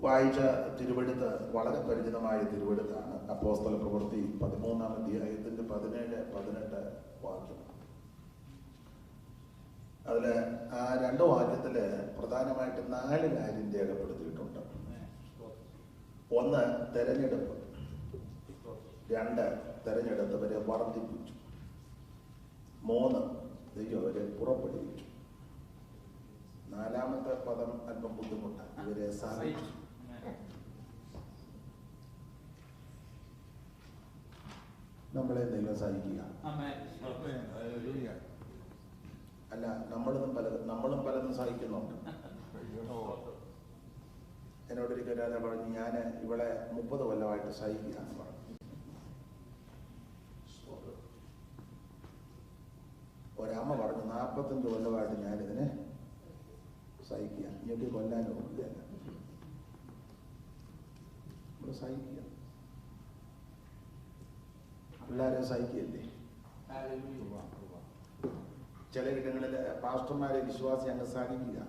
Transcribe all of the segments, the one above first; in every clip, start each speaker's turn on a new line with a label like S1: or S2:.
S1: വായിച്ച തിരുവെടുത്ത് വളരെ പരിചിതമായ തിരുവെടുത്താണ്. അപ്പോസ്തല പ്രവൃത്തി 13-ാം അധ്യായത്തിന്റെ 17-18 വാക്യം. അതില് ആ 2 വാക്യത്തില് പ്രധാനമായിട്ട് 4 കാര്യം രേഖപ്പെടുത്തിയിട്ടുണ്ട്. 1, തെരഞ്ഞെടുപ്പ്. 2, തെരഞ്ഞെടുത്തവരെ വർദ്ധിപ്പിച്ചു. 3, ദൈവം അവരെ പുറപ്പെടുവിച്ചു. 4-ാമത്തെ പദം അല്പം ബുദ്ധിമുട്ടാണ്. ഇവരെ സഹായിച്ചു. നമ്മളെ ദൈവം സഹിക്കുക. അല്ല, നമ്മളും പലതും സഹിക്കുന്നുണ്ട്. എന്നോടൊരിക്കൽ ഒരാളെ പറഞ്ഞു, ഞാൻ ഇവിടെ 30 കൊല്ലമായിട്ട് സഹിക്കുക എന്ന് പറഞ്ഞു. ഒരമ്മ പറഞ്ഞു, 45 കൊല്ലമായിട്ട് ഞാനിതിനെ സഹിക്കുക. ഇങ്ങോട്ട് കൊല്ലാനോ ഇല്ല, നമ്മൾ സഹിക്കുക. പിള്ളേരെ സഹിക്കുകയല്ലേ. ചില ഇടങ്ങളിൽ പാസ്റ്റർമാരെ വിശ്വാസി അങ്ങ് സഹിക്കുക.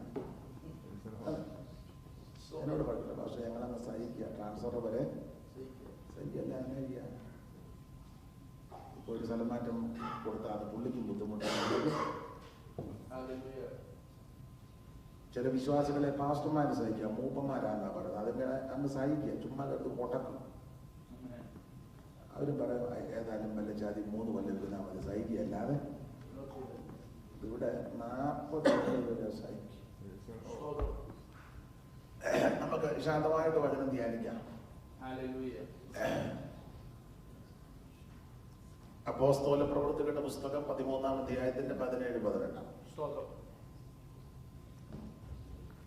S1: എന്നോട് പറഞ്ഞില്ല, പക്ഷെ ഞങ്ങളങ്ങ് സഹിക്കുക. ട്രാൻസ്ഫർ വരെ സഹിക്കല്ല. അങ്ങനെ ചെയ്യാം. ഒരു സ്ഥലം മാറ്റം കൊടുത്താൽ അത് പുള്ളിക്കും ബുദ്ധിമുട്ടാണ്. ചില വിശ്വാസികളെ പാസ്റ്റർമാര് സഹിക്കുക, മൂപ്പന്മാരാന്നാ പറയുന്നത്. അതിങ്ങനെ അങ്ങ് സഹിക്കുക, ചുമ്മാ കണ്ട് പൊട്ടക്കണം. അവരും പറയും, ഏതായാലും വല്ല ജാതി 3 കൊല്ലം ഇരുന്നാൽ മതി, സഹിക്കുക. അല്ലാതെ ഇവിടെ 40 വരെ സഹിക്കും. നമുക്ക് ശാന്തമായിട്ട് വചനം ധ്യാനിക്കാം. അപ്പോസ്തല പ്രവൃത്തികളുടെ പുസ്തകം 13-ാം അധ്യായത്തിന്റെ 17-18.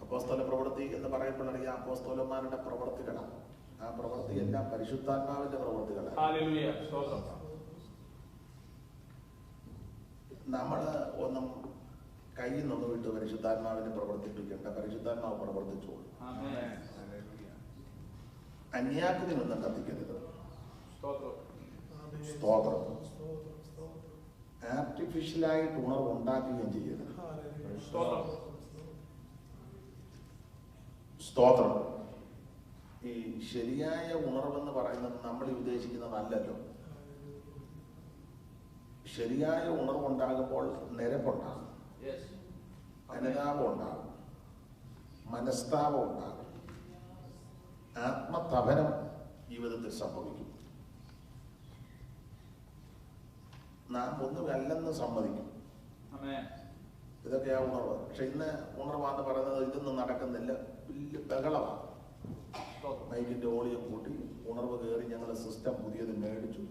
S1: അപ്പോസ്തല പ്രവൃത്തി എന്ന് പറയുമ്പോഴറിയാം അപ്പോസ്തലന്മാരുടെ പ്രവൃത്തികളാണ്. ആ പ്രവൃത്തി എല്ലാം പരിശുദ്ധാത്മാവിന്റെ പ്രവൃത്തികളാണ്. നമ്മള് ഒന്നും കയ്യിൽ നിന്ന് വിട്ട് പരിശുദ്ധാത്മാവിനെ പ്രവർത്തിപ്പിക്കേണ്ട. പരിശുദ്ധാത്മാവ് പ്രവർത്തിച്ചോളൂ. അന്യാക്കിനൊന്നും കത്തിക്കരുത്. സ്തോത്രം. ആർട്ടിഫിഷ്യലായിട്ട് ഉണർവ് ഉണ്ടാക്കുകയും ചെയ്യരുത്. സ്തോത്രം. ഈ ശരിയായ ഉണർവെന്ന് പറയുന്നത് നമ്മൾ ഉദ്ദേശിക്കുന്നതല്ലല്ലോ. ശരിയായ ഉണർവുണ്ടാകുമ്പോൾ നിരപ്പുണ്ടാകും, അനുതാപം ഉണ്ടാകും, മനസ്താപം ഉണ്ടാകും, ആത്മതപനം ജീവിതത്തിൽ സംഭവിക്കും. നാം ഒന്നുമല്ലെന്ന് സമ്മതിക്കും. ഇതൊക്കെയാ ഉണർവ്. പക്ഷെ ഇന്ന് ഉണർവാന്ന് പറയുന്നത് ഇതൊന്നും നടക്കുന്നില്ല. വലിയ ബഹളമാണ്. മൈക്കിന്റെ വോളിയം കൂട്ടി ഉണർവ് കയറി ഞങ്ങൾ സിസ്റ്റം പുതിയത് മേടിച്ചു.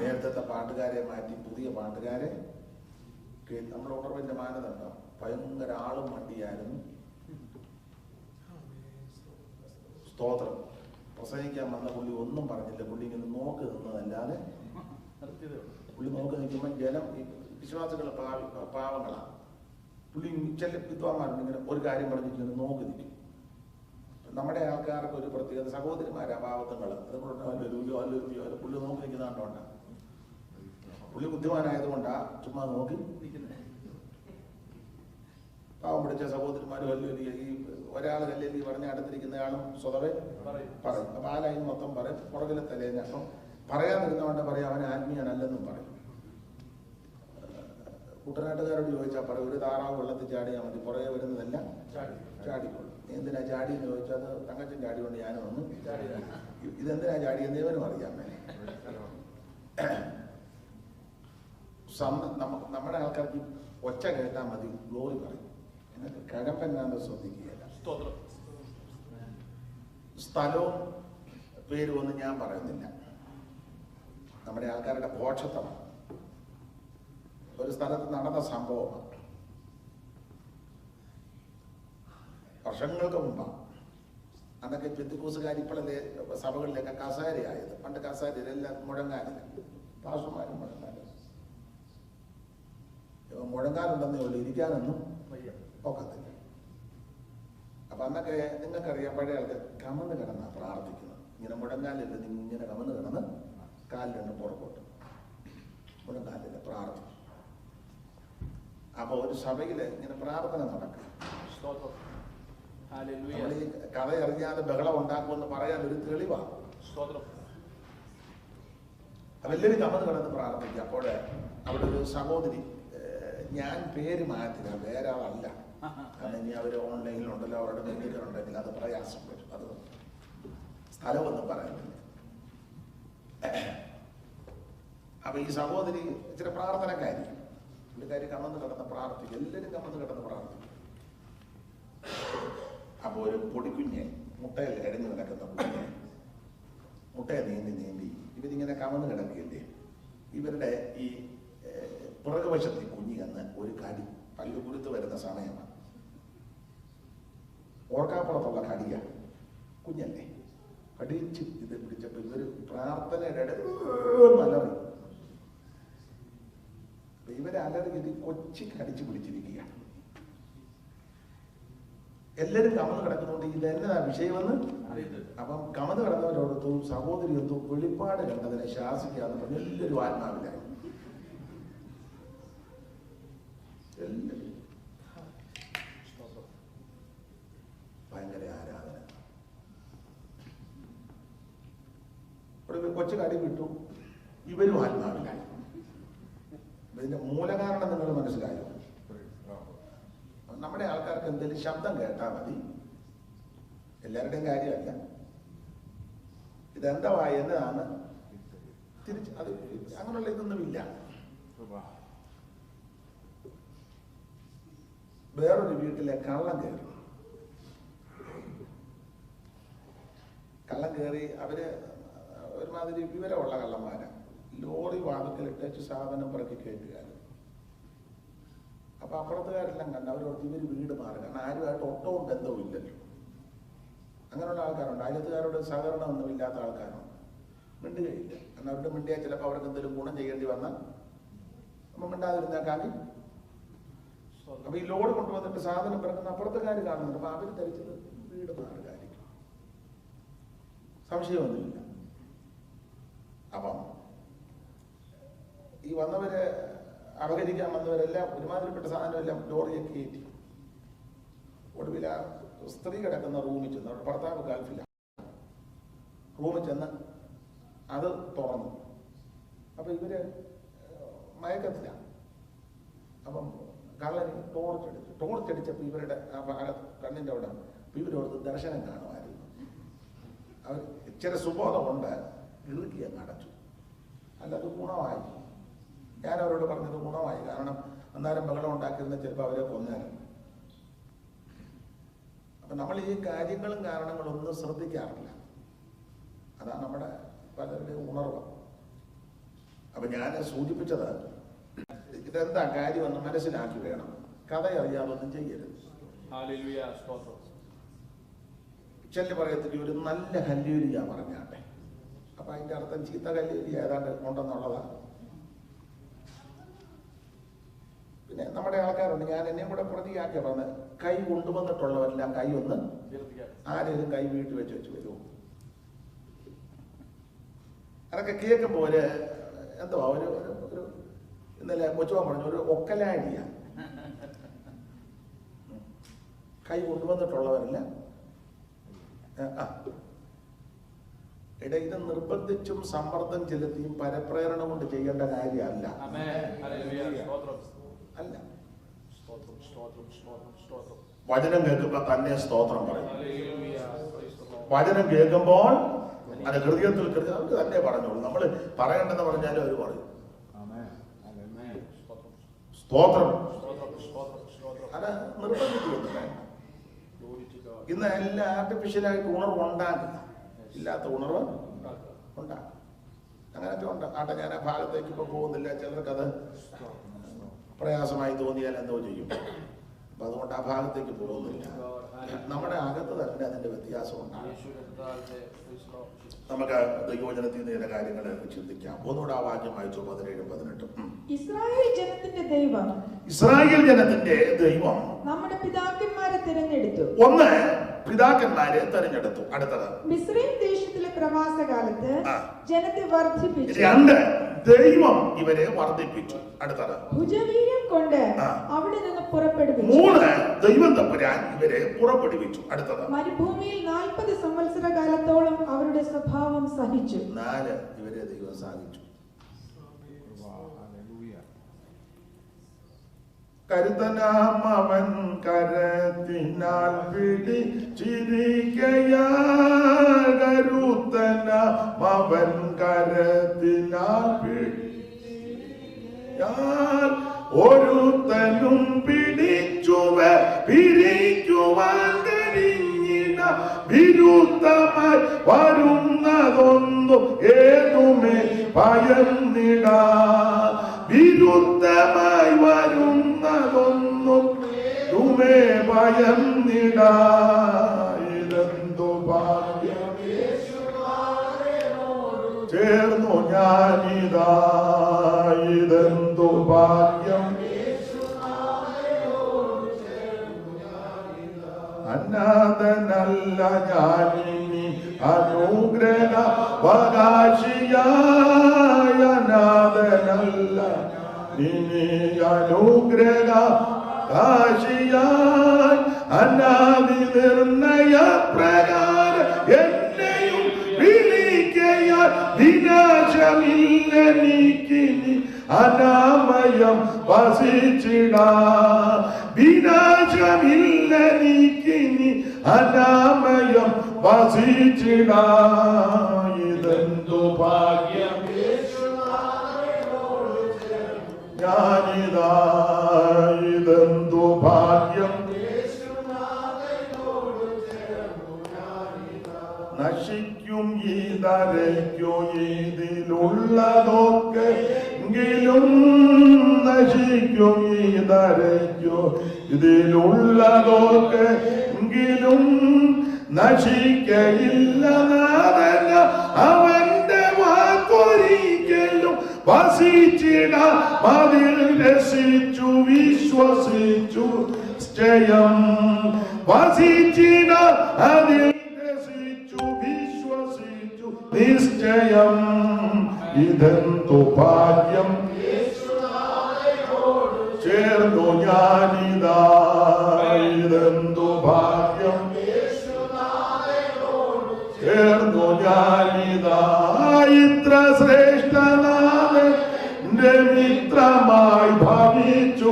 S1: നേരത്തെ പാട്ടുകാരെ മാറ്റി പുതിയ പാട്ടുകാരെ. നമ്മുടെ ഉണർവിന്റെ മാനദണ്ഡം ഭയങ്കര ആളും വണ്ടിയായിരുന്നു. സ്തോത്രം. പ്രസംഗിക്കാൻ വന്ന പുള്ളി ഒന്നും പറഞ്ഞില്ല. പുള്ളി ഇങ്ങനെ നോക്കി നിന്നതല്ലാതെ പുള്ളി നോക്കി നിൽക്കുമ്പോൾ ജനം വിശ്വാസികളെ പാവങ്ങളാണ്. പുള്ളി ചില വിദ്വാന്മാരുണ്ട് ഇങ്ങനെ ഒരു കാര്യം പറഞ്ഞിട്ട് നോക്കി നിൽക്കും. നമ്മുടെ ആൾക്കാർക്ക് ഒരു പ്രത്യേകത, സഹോദരിമാരാ പാവത്തങ്ങൾ. അതുകൊണ്ട് അല്ലൊരു പുള്ളി നോക്കി നിൽക്കുന്ന കണ്ടോണ്ടാ. പുള്ളി ബുദ്ധിമാനായതുകൊണ്ടാ ചുമ്മാ നോക്കി നിൽക്കുന്നത്. പാവം പിടിച്ച സഹോദരിമാരും അല്ലൊരു ഈ ഒരാൾ കല്ലേലി പറഞ്ഞ അടുത്തിരിക്കുന്നയാളും സ്വതവേ പറയും. അപ്പൊ ആ ലൈൻ മൊത്തം പറയും. പുറകിലെ തലേന്ന് അപ്പം പറയാതിരുന്നോണ്ട് പറയും അവൻ ആത്മീയനല്ലെന്നും പറയും. കുട്ടനാട്ടുകാരോട് ചോദിച്ചാൽ പറയും, ഒരു താറാവ് വെള്ളത്തിൽ ചാടിയാൽ മതി, പുറകെ വരുന്നതെല്ലാം ചാടിക്കൊള്ളും. എന്തിനാ ചാടി എന്ന് ചോദിച്ചാൽ അത് തങ്കച്ചൻ ചാടി കൊണ്ട് ഞാനും വന്നു. ഇതെന്തിനാ ചാടിയെന്ന് ഇവനും അറിയാൻ വേണ്ടി. നമ്മുടെ ആൾക്കാർക്ക് ഒച്ച കേട്ടാൽ മതി, ഗ്ലോറി പറയും. എന്നിട്ട് കഴമ്പെന്നാന്ന് ശ്രദ്ധിക്കുകയല്ല. സ്ഥലവും പേരും ഒന്നും ഞാൻ പറയുന്നില്ല. നമ്മുടെ ആൾക്കാരുടെ പോഷത്വമാണ്. ഒരു സ്ഥലത്ത് നടന്ന സംഭവമാണ്. വർഷങ്ങൾക്ക് മുമ്പാണ്. അന്നൊക്കെ പെന്തിക്കോസുകാർ ഇപ്പോഴല്ലേ സഭകളിലൊക്കെ കസേരയായത്. പണ്ട് കസേരയിലെല്ലാം മുഴങ്ങാനില്ല. പാസ്റ്റർമാരും മുഴങ്ങാനില്ല. മുഴങ്ങാനുണ്ടെന്നേ ഉള്ളൂ, ഇരിക്കാനൊന്നും ഒക്കത്തില്ല. അപ്പൊ അന്നൊക്കെ നിങ്ങൾക്കറിയാം, പഴയ ആൾക്ക് കമന്ന് കിടന്നാ പ്രാർത്ഥിക്കുന്നത്. ഇങ്ങനെ മുഴങ്ങാനില്ല, ഇങ്ങനെ കമന്ന് കിടന്ന് കാലിൽ രണ്ട് പുറകോട്ട് മുഴങ്ങാനില്ല പ്രാർത്ഥിക്കും. അപ്പൊ ഒരു സഭയില് ഇങ്ങനെ പ്രാർത്ഥന നടക്കും. നമ്മൾ ഈ കഥ അറിയാതെ ബഹളം ഉണ്ടാക്കുമെന്ന് പറയാൻ ഒരു തെളിവാണ്. അവരെല്ലാവരും കമന്ന് കിടന്ന് പ്രാർത്ഥിക്കുക. അപ്പോൾ അവിടെ ഒരു സഹോദരി, ഞാൻ പേര് മാറ്റുക, വേറെ ആളല്ല, കാരണം ഇനി അവർ ഓൺലൈനിലുണ്ടല്ലോ, അവരുടെ ബന്ധുക്കളുണ്ടെങ്കിൽ അത് പ്രയാസം വരും, അത് സ്ഥലമൊന്നും പറയുന്നില്ല. അപ്പൊ ഈ സഹോദരി ഇച്ചിരി പ്രാർത്ഥനക്കാരി, പുള്ളിക്കാരി കമന്ന് കിടന്ന് പ്രാർത്ഥിക്കും, എല്ലാവരും കമന്ന് കിടന്ന് പ്രാർത്ഥിക്കും. അപ്പൊ ഒരു പൊടിക്കുഞ്ഞ് മുട്ടയിൽ ഇഴഞ്ഞു കിടക്കുന്ന കുഞ്ഞ് മുട്ടയെ നീന്തി ഇവരിങ്ങനെ കമന്ന് കിടക്കുകയല്ലേ, ഇവരുടെ ഈ പുറകുവശത്ത് കുഞ്ഞി എന്ന് ഒരു കടി, പല്ല് കുരുത്ത് വരുന്ന സമയമാണ്, ഓർക്കാപ്പുറത്തുള്ള കടിയ കുഞ്ഞല്ലേ, കടിച്ച് ഇത് പിടിച്ചപ്പോ ഇവര് പ്രാർത്ഥനയുടെ അലറി. ഇവരെ അലറി ഇത് കൊച്ചി കടിച്ചു പിടിച്ചിരിക്കുക. എല്ലാരും കമന്ന് കിടക്കുന്നതുകൊണ്ട് ഇതെന്നതാ വിഷയമെന്ന്. അപ്പം കമന്ന് കിടന്നവരോടൊത്തു സഹോദരി ഒത്തു വെളിപ്പാട് കണ്ടതിനെ ശാസിക്കാന്ന് പറഞ്ഞ് എല്ലാവരും ആത്മാവിലായി. ഭയങ്കര ആരാധന. കൊച്ചു കടി വിട്ടു, ഇവരും ആത്മാവിലായി. ഇതിന്റെ മൂലകാരണം നിങ്ങൾ മനസ്സിലായോ? നമ്മുടെ ആൾക്കാർക്ക് എന്തെങ്കിലും ശബ്ദം കേട്ടാൽ മതി, എല്ലാവരുടെയും കാര്യമല്ല, ഇതെന്താ എന്നതാണ് തിരിച്ച്, അത് അങ്ങനെയുള്ള ഇതൊന്നുമില്ല. വേറൊരു വീട്ടിലെ കള്ളം കയറി അവര് ഒരുമാതിരി വിവരമുള്ള കള്ളന്മാരാ, ലോറി വാതിക്കൽ ഇട്ടേച്ച് സാധനം പുറക്കി കയറ്റുകാർ. അപ്പൊ അപ്പുറത്തുകാരെല്ലാം കണ്ട് അവരോട് ഇവര് വീട് മാറുക, കാരണം ആരുമായിട്ട് ഒട്ടവും ബന്ധവും ഇല്ലല്ലോ. അങ്ങനെയുള്ള ആൾക്കാരുണ്ട്, അയലത്തുകാരോട് സഹകരണമൊന്നും ഇല്ലാത്ത ആൾക്കാരുണ്ട്, മിണ്ടുകയില്ല. കാരണം അവരുടെ മിണ്ടിയാൽ ചിലപ്പോൾ അവർക്ക് എന്തെങ്കിലും ഗുണം ചെയ്യേണ്ടി വന്നാൽ നമ്മൾ മിണ്ടാതിരുന്നേക്കാക്കി. അപ്പൊ ഈ ലോഡ് കൊണ്ടുവന്നിട്ട് സാധനം പിറക്കുന്ന അപ്പുറത്തുകാർ കാണുന്നുണ്ട്, അപ്പൊ അവര് ധരിച്ചത് വീട് മാറുകായിരിക്കും, സംശയമൊന്നുമില്ല. അപ്പം ഈ വന്നവരെ അപഹരിക്കാൻ വന്നവരെല്ലാം ഒരുമാതിരിപ്പെട്ട സാധനമെല്ലാം ലോറിയെ കയറ്റി ഒടുവിൽ ആ സ്ത്രീ കിടക്കുന്ന റൂമിൽ ചെന്ന്, അവിടെ ഭർത്താവ് ഗൾഫില്ല, റൂമിൽ ചെന്ന് അത് തുറന്നു. അപ്പൊ ഇവര് മയക്കത്തില്ല. അപ്പം കള്ളന് ടോർച്ചടിച്ചപ്പോ ഇവരുടെ കണ്ണിന്റെ അവിടെ ഇവരോട് ദർശനം കാണുമായിരുന്നു. അവർ ചില സുബോധമുണ്ട്, ഇറുക്കിയ നടച്ചു. അല്ല, അത് ഗുണമായി. ഞാൻ അവരോട് പറഞ്ഞത് ഗുണമായി, കാരണം അന്നേരം ബഹളം ഉണ്ടാക്കിയിരുന്ന ചിലപ്പോൾ അവരെ കൊന്നേരം. അപ്പൊ നമ്മൾ ഈ കാര്യങ്ങളും കാരണങ്ങളും ഒന്നും ശ്രദ്ധിക്കാറില്ല, അതാണ് നമ്മുടെ പലരുടെയും ഉണർവ്. അപ്പൊ ഞാൻ സൂചിപ്പിച്ചത് ഇതെന്താ കാര്യമെന്ന് മനസ്സിലാക്കി വേണം, കഥ അറിയാതൊന്നും ചെയ്യരുത്. ചെല്ലു പറയത്തില്ല ഒരു നല്ല ഹല്ലേലൂയ പറഞ്ഞാട്ടെ, അപ്പൊ അതിന്റെ അർത്ഥം ചീത്ത ഹല്ലേലൂയ ഏതാണ്ട് ഉണ്ടെന്നുള്ളതാണ്. പിന്നെ നമ്മുടെ ആൾക്കാരുണ്ട്, ഞാൻ എന്നെയും കൂടെ പ്രതിയാക്കിയ പറഞ്ഞ് കൈ കൊണ്ടുവന്നിട്ടുള്ളവരെല്ലാം കൈ ഒന്ന് ആരെങ്കിലും കൈ വീട്ടിൽ വെച്ച് വരുമോ? അതൊക്കെ കേൾക്കുമ്പോൾ ഒരു എന്തുവാ ഒരു ഇന്നലെ കൊച്ചുവാൻ പറഞ്ഞു, ഒരു ഒക്കലാടിയ കൈ കൊണ്ടുവന്നിട്ടുള്ളവരെല്ലാം ഇത് നിർബന്ധിച്ചും സമ്മർദ്ദം ചെലുത്തിയും പരപ്രേരണ കൊണ്ട് ചെയ്യേണ്ട കാര്യമല്ല. അല്ല, വചനം കേൾക്കുമ്പോൾ തന്നെ സ്തോത്രം പറയും. വചനം കേൾക്കുമ്പോൾ അത് ഹൃദയത്തിൽ അവർക്ക് തന്നെ പറഞ്ഞോളൂ. നമ്മൾ പറയണ്ടെന്ന് പറഞ്ഞാലും അവർ പറയും സ്തോത്രം. അത് നിർബന്ധിക്കൊന്നും വേണ്ട. ഇന്ന് എല്ലാം ആർട്ടിഫിഷ്യലായിട്ട് ഉണർവ് ഉണ്ടാകും, ഇല്ലാത്ത ഉണർവ് ഉണ്ടാകും. അങ്ങനത്തെ ഉണ്ട്. ആട്ടെ, ഞാൻ ആ ഭാഗത്തേക്ക് ഇപ്പൊ പോകുന്നില്ല, ചിലർക്കത് പ്രയാസമായി തോന്നിയാൽ എന്തോ ചെയ്യും. അപ്പൊ അതുകൊണ്ട് ആ ഭാഗത്തേക്ക് പോകുന്നില്ല. നമ്മുടെ അകത്ത് തന്നെ അതിന്റെ വ്യത്യാസം ഉണ്ടാകും. നമുക്ക് ദൈവവചനത്തിൽ നിന്ന് ചില കാര്യങ്ങൾ ചിന്തിക്കാം. ഒന്നുകൂടെ ആ വാക്യം വായിച്ചു, 17-18.
S2: ഇസ്രായേൽ ജനത്തിന്റെ ദൈവം
S1: നമ്മുടെ പിതാക്കന്മാരെ തിരഞ്ഞെടുത്തു. ഒന്ന് പിതാക്കന്മാരെ തെരഞ്ഞെടുത്തു. അടുത്തത്
S2: മിസ്രൈം ദേശത്തിലെ പ്രവാസകാലത്ത് ജനത്തെ വർദ്ധിപ്പിച്ചു.
S1: 2 ദൈവം ഇവരെ വർദ്ധിപ്പിച്ചു. അടുത്തത്
S2: ഭുജവീര്യം കൊണ്ട് അവിടെ നിന്ന് പുറപ്പെടുവിച്ചു.
S1: 3 ദൈവം തമ്പുരാൻ ഇവരെ പുറപ്പെടുവിച്ചു. അടുത്തത്
S2: മരുഭൂമിയിൽ 40 സംവത്സര കാലത്തോളം അവരുടെ സ്വഭാവം സഹിച്ചു.
S1: 4 ഇവരെ ദൈവം സഹിച്ചു. കരുത്തനാം അവൻ കരത്തിനാൽ പിടിച്ചിരിക്കയാൽ, കരുത്തനാം അവൻ കരത്തിനാൽ പിടിച്ചാൽ, ഒരുത്തനും പിടിച്ചുവ പിരിക്കുവാൻ കഴിഞ്ഞില്ല. വിരുദ്ധമായി വരുന്നതൊന്നും ഏതുമേ ഭയന്നിട. വിരുദ്ധമായി വരുന്നതൊന്നും തുമേ ഭയന്നിട. ഇതെന്തു ഭാഗ്യം ചേർന്നു ഞാനിതാ. ഇതെന്തു ഭാഗ്യം അനാഥനല്ല ഞാനിനി അനുഗ്രഹവകാശിയായ. അനാഥനല്ല ഇനി അനുഗ്രഹവകാശിയായി. അനാദി നിർണയ പ്രകാരം എന്നെയും വിളിക്കയാൽ, വിനാശമില്ലെനിക്കിനി അനാമയം വസിച്ചിടാ. വിനാശമില്ലെനിക്കിനി അനാമയം വസിച്ചിടാ. ഇതെന്തു ഭാഗ്യം ഞാനിതാ. ഇതെന്തു ഭാഗ്യം നശിക്കും ഈ ധരയ്ക്കോ ഇതിലുള്ളതൊക്കെ എങ്കിലും. നശിക്കും ഈ ധരയ്ക്കോ ഇതിലുള്ളതൊക്കെ എങ്കിലും. നശിക്കയില്ല നാഥന അവന്റെ വാക്കൊരിക്കലും. വസിച്ചിട അതിൽ രസിച്ചു വിശ്വസിച്ചു നിശ്ചയം. വസിച്ചിട അതിൽ രസിച്ചു വിശ്വസിച്ചു നിശ്ചയം. ഇതെന്തു ഭാഗ്യം ചേർന്നു ഞാനിതാ. ഇതെന്തു ഭാഗ്യം ചേർന്നു ഞാനിതാ. ഇത്ര ശ്രേഷ്ഠനാഥൻ എന്റെ മിത്രമായി ഭവിച്ചു.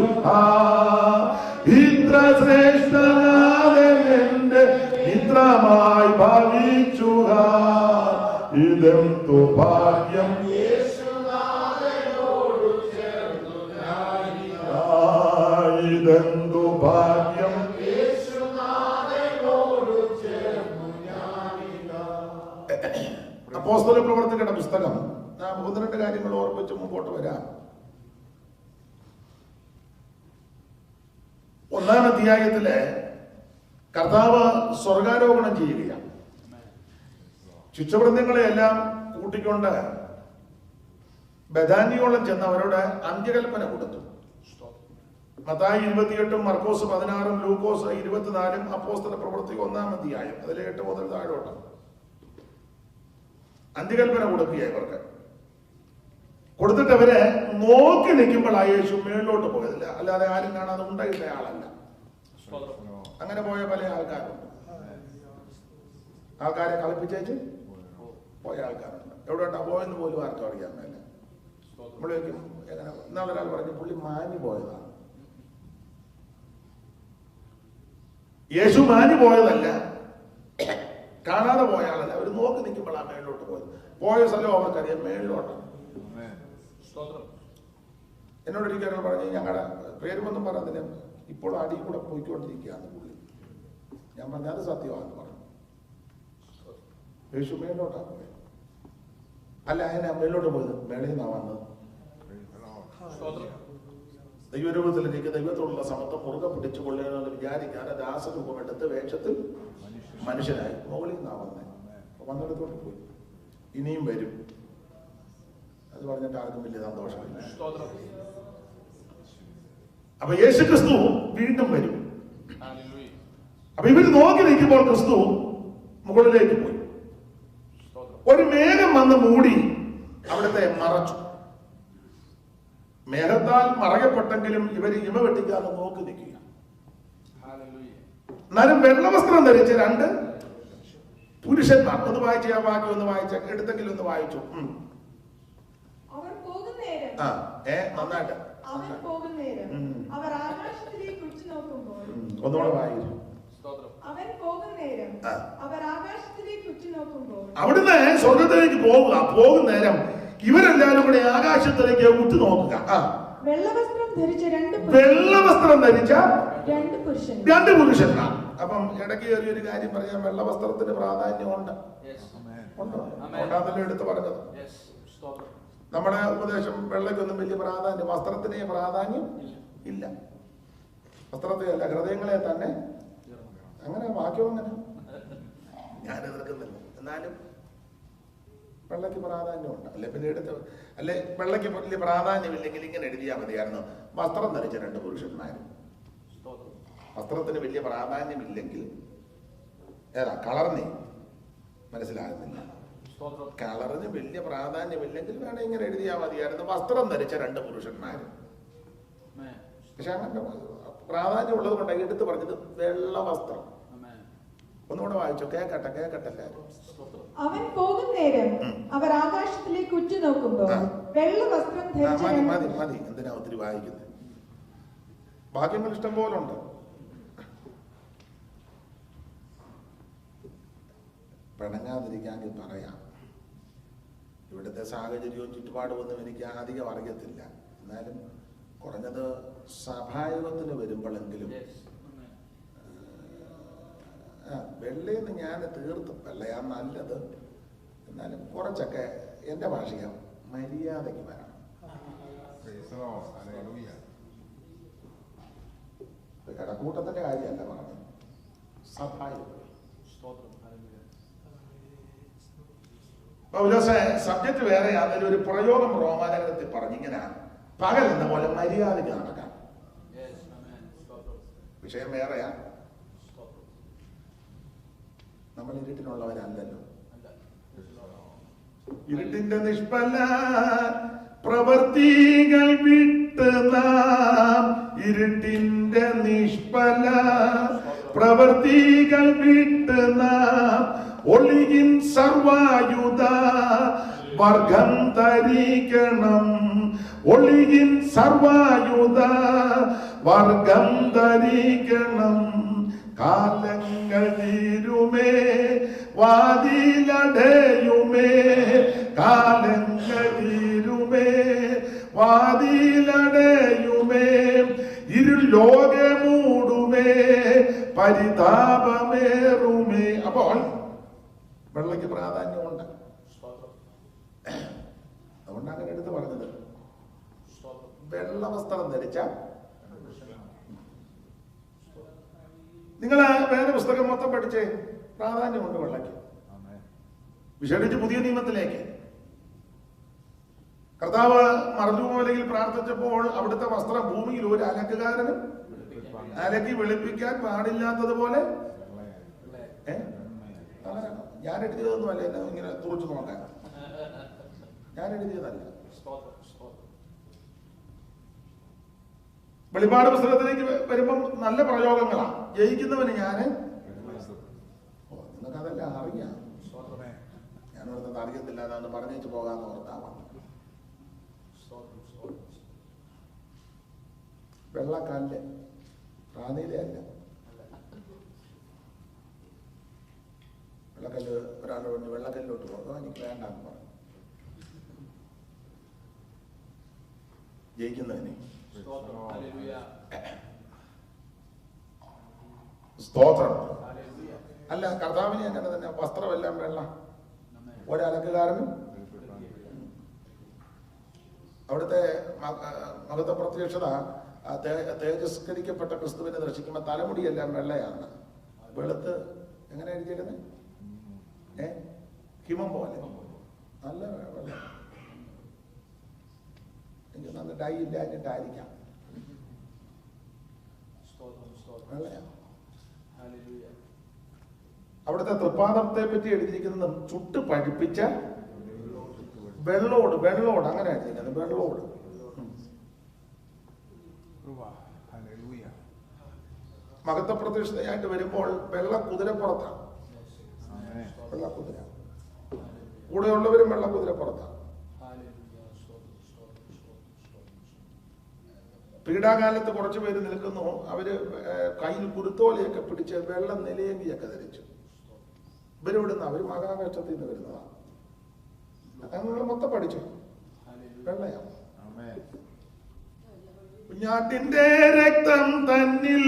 S1: ഇത്ര ശ്രേഷ്ഠനാഥൻ എന്റെ മിത്രമായി ഭവിച്ചു. ഇതെന്തു ഭാഗ്യം ഇതെന്തു ഭാഗ്യം. അപ്പോസ്തല പ്രവർത്തകരുടെ പുസ്തകം 1-2 കാര്യങ്ങൾ ഓർമ്മിച്ച് മുമ്പോട്ട് വരാം. 1-ാം അധ്യായത്തില് കർത്താവ് സ്വർഗാരോഹണം ചെയ്യുകയാണ്. ശിഷ്യവൃന്ദങ്ങളെയെല്ലാം കൂട്ടിക്കൊണ്ട് ബഥാന്യോളം ചെന്ന് അവരോട് അന്ത്യകൽപ്പന കൊടുത്തു. മത്തായി 28, മർക്കോസ് 16, ലൂക്കോസ് 24, അപ്പോസ്തല പ്രവൃത്തി 1-ാം അധ്യായം അതിലെ 8 മുതൽ താഴോട്ട് അന്ത്യകൽപ്പന കൊടുക്കുക. ഇവർക്ക് കൊടുത്തിട്ട് അവര് നോക്കി നിൽക്കുമ്പോൾ ആ യേശു മേളിലോട്ട് പോയതില്ല. അല്ലാതെ ആരും കാണാതെ ഉണ്ടായിരുന്ന ആളല്ല. അങ്ങനെ പോയ പല ആൾക്കാരുണ്ട്. ആൾക്കാരെ കളിപ്പിച്ചേച്ച് പോയ ആൾക്കാരുണ്ട്. എവിടെയോട്ടാ പോയെന്ന് പോലും ആർക്കും അറിയാൻ മേല. നമ്മളേക്കും എങ്ങനെ ഇന്നാളൊരാൾ പറഞ്ഞു പുള്ളി മാഞ്ഞു പോയതാണ്. യേശു മാഞ്ഞു പോയതല്ല, കാണാതെ പോയ ആളല്ല. അവർ നോക്കി നിൽക്കുമ്പോഴാണ് മേളിലോട്ട് പോയത്. പോയ സ്ഥലം അവർക്കറിയാം, മേളിലോട്ടാണ്. എന്നോട് ഒരിക്കലും പറഞ്ഞു, ഞങ്ങളുടെ പേരുമൊന്നും പറഞ്ഞതിന് ഇപ്പോൾ അടി കൂടെ പോയിക്കൊണ്ടിരിക്കുകയാണ് പുള്ളി. ഞാൻ പറഞ്ഞു അത് സത്യമാണെന്ന് പറഞ്ഞു. യേശു മേളിലോട്ടാണ് പോയത്. അല്ല, അതിനാ മേളിലോട്ട് പോയത്? മേളിൽ നിന്നാണ് വന്നത്. ദൈവരൂപത്തിലേക്ക് ദൈവത്തോടുള്ള സമത്വം മുറുകെ പിടിച്ചു കൊള്ളണമെന്ന് വിചാരിക്കാതെ ദാസരൂപം എടുത്ത് വേഷത്തിൽ മനുഷ്യനായി മുകളിൽ നിന്നാ വന്നേ. വന്നിടത്തോട്ട് പോയി. ഇനിയും വരും. അത് പറഞ്ഞിട്ട് ആർക്കും വലിയ സന്തോഷമില്ല. അപ്പൊ യേശുക്രിസ്തു വീണ്ടും വരും. അപ്പൊ ഇവര് നോക്കി നിൽക്കുമ്പോൾ ക്രിസ്തു മുകളിലേക്ക് പോയി. ഒരു മേഘം വന്ന് മൂടി അവിടുത്തെ മറച്ചു. മേഘത്താൽ മറയപ്പെട്ടെങ്കിലും ഇവര് ഇമ വെട്ടിക്കാതെ നോക്കി നിൽക്കുക. എന്നാലും വെള്ളവസ്ത്രം ധരിച്ച രണ്ട് പുരുഷന്മാർ. ഒന്ന് വായിച്ച ആ വാക്യം ഒന്ന് വായിച്ച, എടുത്തെങ്കിലും ഒന്ന് വായിച്ചു.
S2: അവർ പോകുന്നേരം
S1: നന്നായിട്ട്
S2: അവർ പോകുന്നേരം അവർ ആകാശത്തിലേക്ക് ഉറ്റുനോക്കുമ്പോൾ.
S1: ഒന്നുകൂടെ വായിച്ചു.
S2: അവൻ പോകുന്നേരം അവർ ആകാശത്തിലേക്ക് ഉറ്റുനോക്കുമ്പോൾ.
S1: അവിടുന്ന് സ്വർഗത്തിലേക്ക് പോകുന്നേരം ഇവരെല്ലാവരും കൂടെ ആകാശത്തിലേക്ക് ഉറ്റുനോക്കുക.
S2: വെള്ളവസ്ത്രം ധരിച്ച രണ്ട്
S1: പുരുഷന്മാർ. അപ്പം ഇടയ്ക്ക് കയറിയൊരു കാര്യം പറയാം. വെള്ളവസ്ത്രത്തിന് പ്രാധാന്യമുണ്ട്. ഉണ്ടാകുന്നല്ലോ എടുത്ത് പറഞ്ഞത്. നമ്മുടെ ഉപദേശം വെള്ളയ്ക്കൊന്നും വലിയ പ്രാധാന്യം, വസ്ത്രത്തിന് പ്രാധാന്യം ഇല്ല. വസ്ത്രത്തെ അല്ല, ഹൃദയങ്ങളെ തന്നെ. അങ്ങനെ വാക്യം അങ്ങനെ ഞാൻ എതിർക്കുന്നില്ല. എന്നാലും വെള്ളയ്ക്ക് പ്രാധാന്യമുണ്ട്. അല്ലെ പിന്നെ എടുത്ത് അല്ലെ വെള്ളയ്ക്ക് വലിയ പ്രാധാന്യമില്ലെങ്കിൽ ഇങ്ങനെ എഴുതിയാൽ മതിയായിരുന്നു. വസ്ത്രം ധരിച്ച രണ്ട് പുരുഷന്മാരും. വസ്ത്രത്തിന് വലിയ പ്രാധാന്യമില്ലെങ്കിൽ കളറിന് മനസ്സിലാകുന്നില്ല. കളറിന് വലിയ പ്രാധാന്യമില്ലെങ്കിൽ വേണം ഇങ്ങനെ എഴുതിയാൽ മതിയായിരുന്നു. വസ്ത്രം ധരിച്ച രണ്ട് പുരുഷന്മാരും. പക്ഷെ അങ്ങനെ പ്രാധാന്യമുള്ളത് കൊണ്ടാണ് എടുത്ത് പറഞ്ഞത് വെള്ള വസ്ത്രം. ഒന്നുകൂടെ വായിച്ചോ, കേക്കട്ടെ എല്ലാവരും.
S2: അവൻ പോകുന്നേരം അവർ ആകാശത്തിലേക്ക് ഉറ്റുനോക്കുമ്പോൾ വെള്ളവസ്ത്രം ധരിച്ച.
S1: മതി എന്തിനാ ഒത്തിരി വായിക്കുന്നത്? ഭാഗ്യങ്ങൾ ഇഷ്ടം പോലെ ഉണ്ട്. പിണങ്ങാതിരിക്കാമെങ്കിൽ പറയാം. ഇവിടുത്തെ സാഹചര്യവും ചുറ്റുപാടുമൊന്നും എനിക്ക് അധികം അറിയത്തില്ല. എന്നാലും കുറഞ്ഞത് സഭായോഗത്തിന് വരുമ്പോഴെങ്കിലും വെള്ളയെന്ന് ഞാൻ തീർത്തും വെള്ളയാ നല്ലത്. എന്നാലും കുറച്ചൊക്കെ എൻ്റെ ഭാഷയ മര്യാദയ്ക്ക് വരണം. കടക്കൂട്ടത്തിന്റെ കാര്യമല്ല പറഞ്ഞത്, സഭായോഗം. സബ്ജക്ട് വേറെ അതിൽ ഒരു പ്രയോഗം റോമാലേഖനത്തിൽ പറഞ്ഞിങ്ങനെ പകൽ എന്ന പോലെ മര്യാദയ്ക്ക് നടക്കാം. വിഷയം വേറെയാ. നമ്മൾ ഇരുട്ടിനുള്ളവരല്ലല്ലോ. ഇരുട്ടിന്റെ നിഷ്ഫല പ്രവൃത്തികൾ വിട്ട് നാം, ഇരുട്ടിന്റെ നിഷ്ഫല പ്രവൃത്തികൾ വിട്ട് നാം ഒളിയിൻ സർവായുധ വർഗം ധരിക്കണം. ഒളിയിൻ സർവായുധ വർഗം ധരിക്കണം. കാലങ്ങൾ തീരുമേ വാതിലടയുമേ, കാലങ്ങൾ തീരുമേ വാതിലടയുമേ, ഇരുൾ ലോകമൂടുമേ പരിതാപമേറുമേ. അപ്പോൾ വെള്ളയ്ക്ക് പ്രാധാന്യമുണ്ട്. അതുകൊണ്ട് അങ്ങനെ എടുത്ത് പറഞ്ഞത്. വെള്ള വസ്ത്രം ധരിച്ച നിങ്ങൾ വേദപുസ്തകം മൊത്തം പഠിച്ചേ, പ്രാധാന്യമുണ്ട് വെള്ളയ്ക്ക്. വിശേഷിച്ച് പുതിയ നിയമത്തിലേക്ക് കർത്താവ് മറുമൂലയിൽ പ്രാർത്ഥിച്ചപ്പോൾ അവിടുത്തെ വസ്ത്രം ഭൂമിയിൽ ഒരു അലക്കുകാരനും അലക്കി വെളുപ്പിക്കാൻ പാടില്ലാത്തതുപോലെ. ഞാൻ എഴുതിയതൊന്നുമല്ല, എന്നെ ഇങ്ങനെ തുറച്ചു നോക്കാൻ ഞാൻ എഴുതിയതല്ല. വെളിപാട് പുസ്തകത്തിലേക്ക് വരുമ്പം നല്ല പ്രയോഗങ്ങളാ. ജയിക്കുന്നവന് ഞാന് നിങ്ങൾക്ക് അതെല്ലാം അറിയാം. ഞാനോടത്ത് അറിയത്തില്ല, അതാന്ന് പറഞ്ഞേച്ച് പോകാന്ന് ഓർത്താവാം. വെള്ളക്കല്ല് പ്രാണിയിലല്ല. വെള്ളക്കല്ല് ഒരാൾ പറഞ്ഞു വെള്ളക്കല്ലിലോട്ട് പോകാം, എനിക്ക് വേണ്ടാന്ന് പറഞ്ഞു. ജയിക്കുന്നതിന് സ്തോത്രം. അല്ല, കർത്താവിനെ അങ്ങനെ തന്നെ. വസ്ത്രമെല്ലാം വെള്ള, ഒരലക്കുകാരനും അവിടുത്തെ മഹത്വ പ്രത്യക്ഷത തേജസ്കരിക്കപ്പെട്ട ക്രിസ്തുവിനെ ദർശിക്കുമ്പോൾ തലമുടിയെല്ലാം വെള്ളയാണ്. വെളുത്ത് എങ്ങനെ എഴുതിയിരുന്നത്? ഹിമം പോലെ നല്ല വെള്ള. എനിക്ക് നല്ല ഡൈ ഇല്ലാഞ്ഞിട്ടായിരിക്കാം വെള്ളയാണ്. അവിടുത്തെ തൃപ്പാദത്തെ പറ്റി എഴുതിയിരിക്കുന്നത് ചുട്ട് പഴിപ്പിച്ച വെള്ളോട് അങ്ങനെ എഴുതിയിരിക്കുന്നത്, വെള്ളോട്. മഹത്വ പ്രതിഷ്ഠയായിട്ട് വരുമ്പോൾ വെള്ള കുതിരപ്പുറത്താണ്. വെള്ളക്കുതിര, കൂടെയുള്ളവരും വെള്ളക്കുതിരപ്പുറത്താണ്. പീഡാകാലത്ത് കുറച്ചു പേര് നിൽക്കുന്നു. അവര് കയ്യിൽ കുരുത്തോലയൊക്കെ പിടിച്ച് വെള്ളം നിലയെങ്കിയൊക്കെ ധരിച്ചു. ഇവരിവിടുന്ന് അവര് മഹാകഷ്ടത്തിൽ നിന്ന് വരുന്നതാണ്. നിങ്ങൾ മൊത്തം പഠിച്ചു. വെള്ളയാണ്. കുഞ്ഞാട്ടിന്റെ രക്തം തന്നിൽ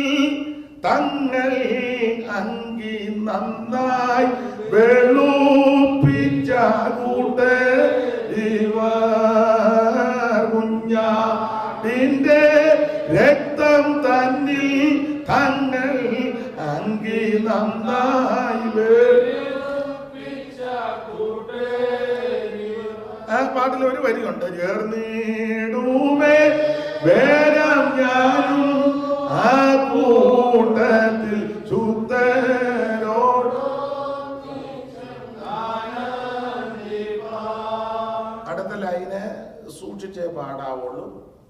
S1: തങ്ങൾ അങ്കി നന്നായി വെളുപ്പിച്ച കുഞ്ഞാട്ടിന്റെ രക്തം തന്നിൽ തങ്ങൾ അങ്കി നന്നായി വെളുപ്പിച്ച ആ പാട്ടിൽ ഒരു വരിയുണ്ട്, ചേർന്നിടുമേ വേരം ഞാനും ആ കൂട്ടത്തിൽ ശുദ്ധരോട്. അടുത്ത ലൈന് സൂക്ഷിച്ചേ പാടാവുള്ളൂ,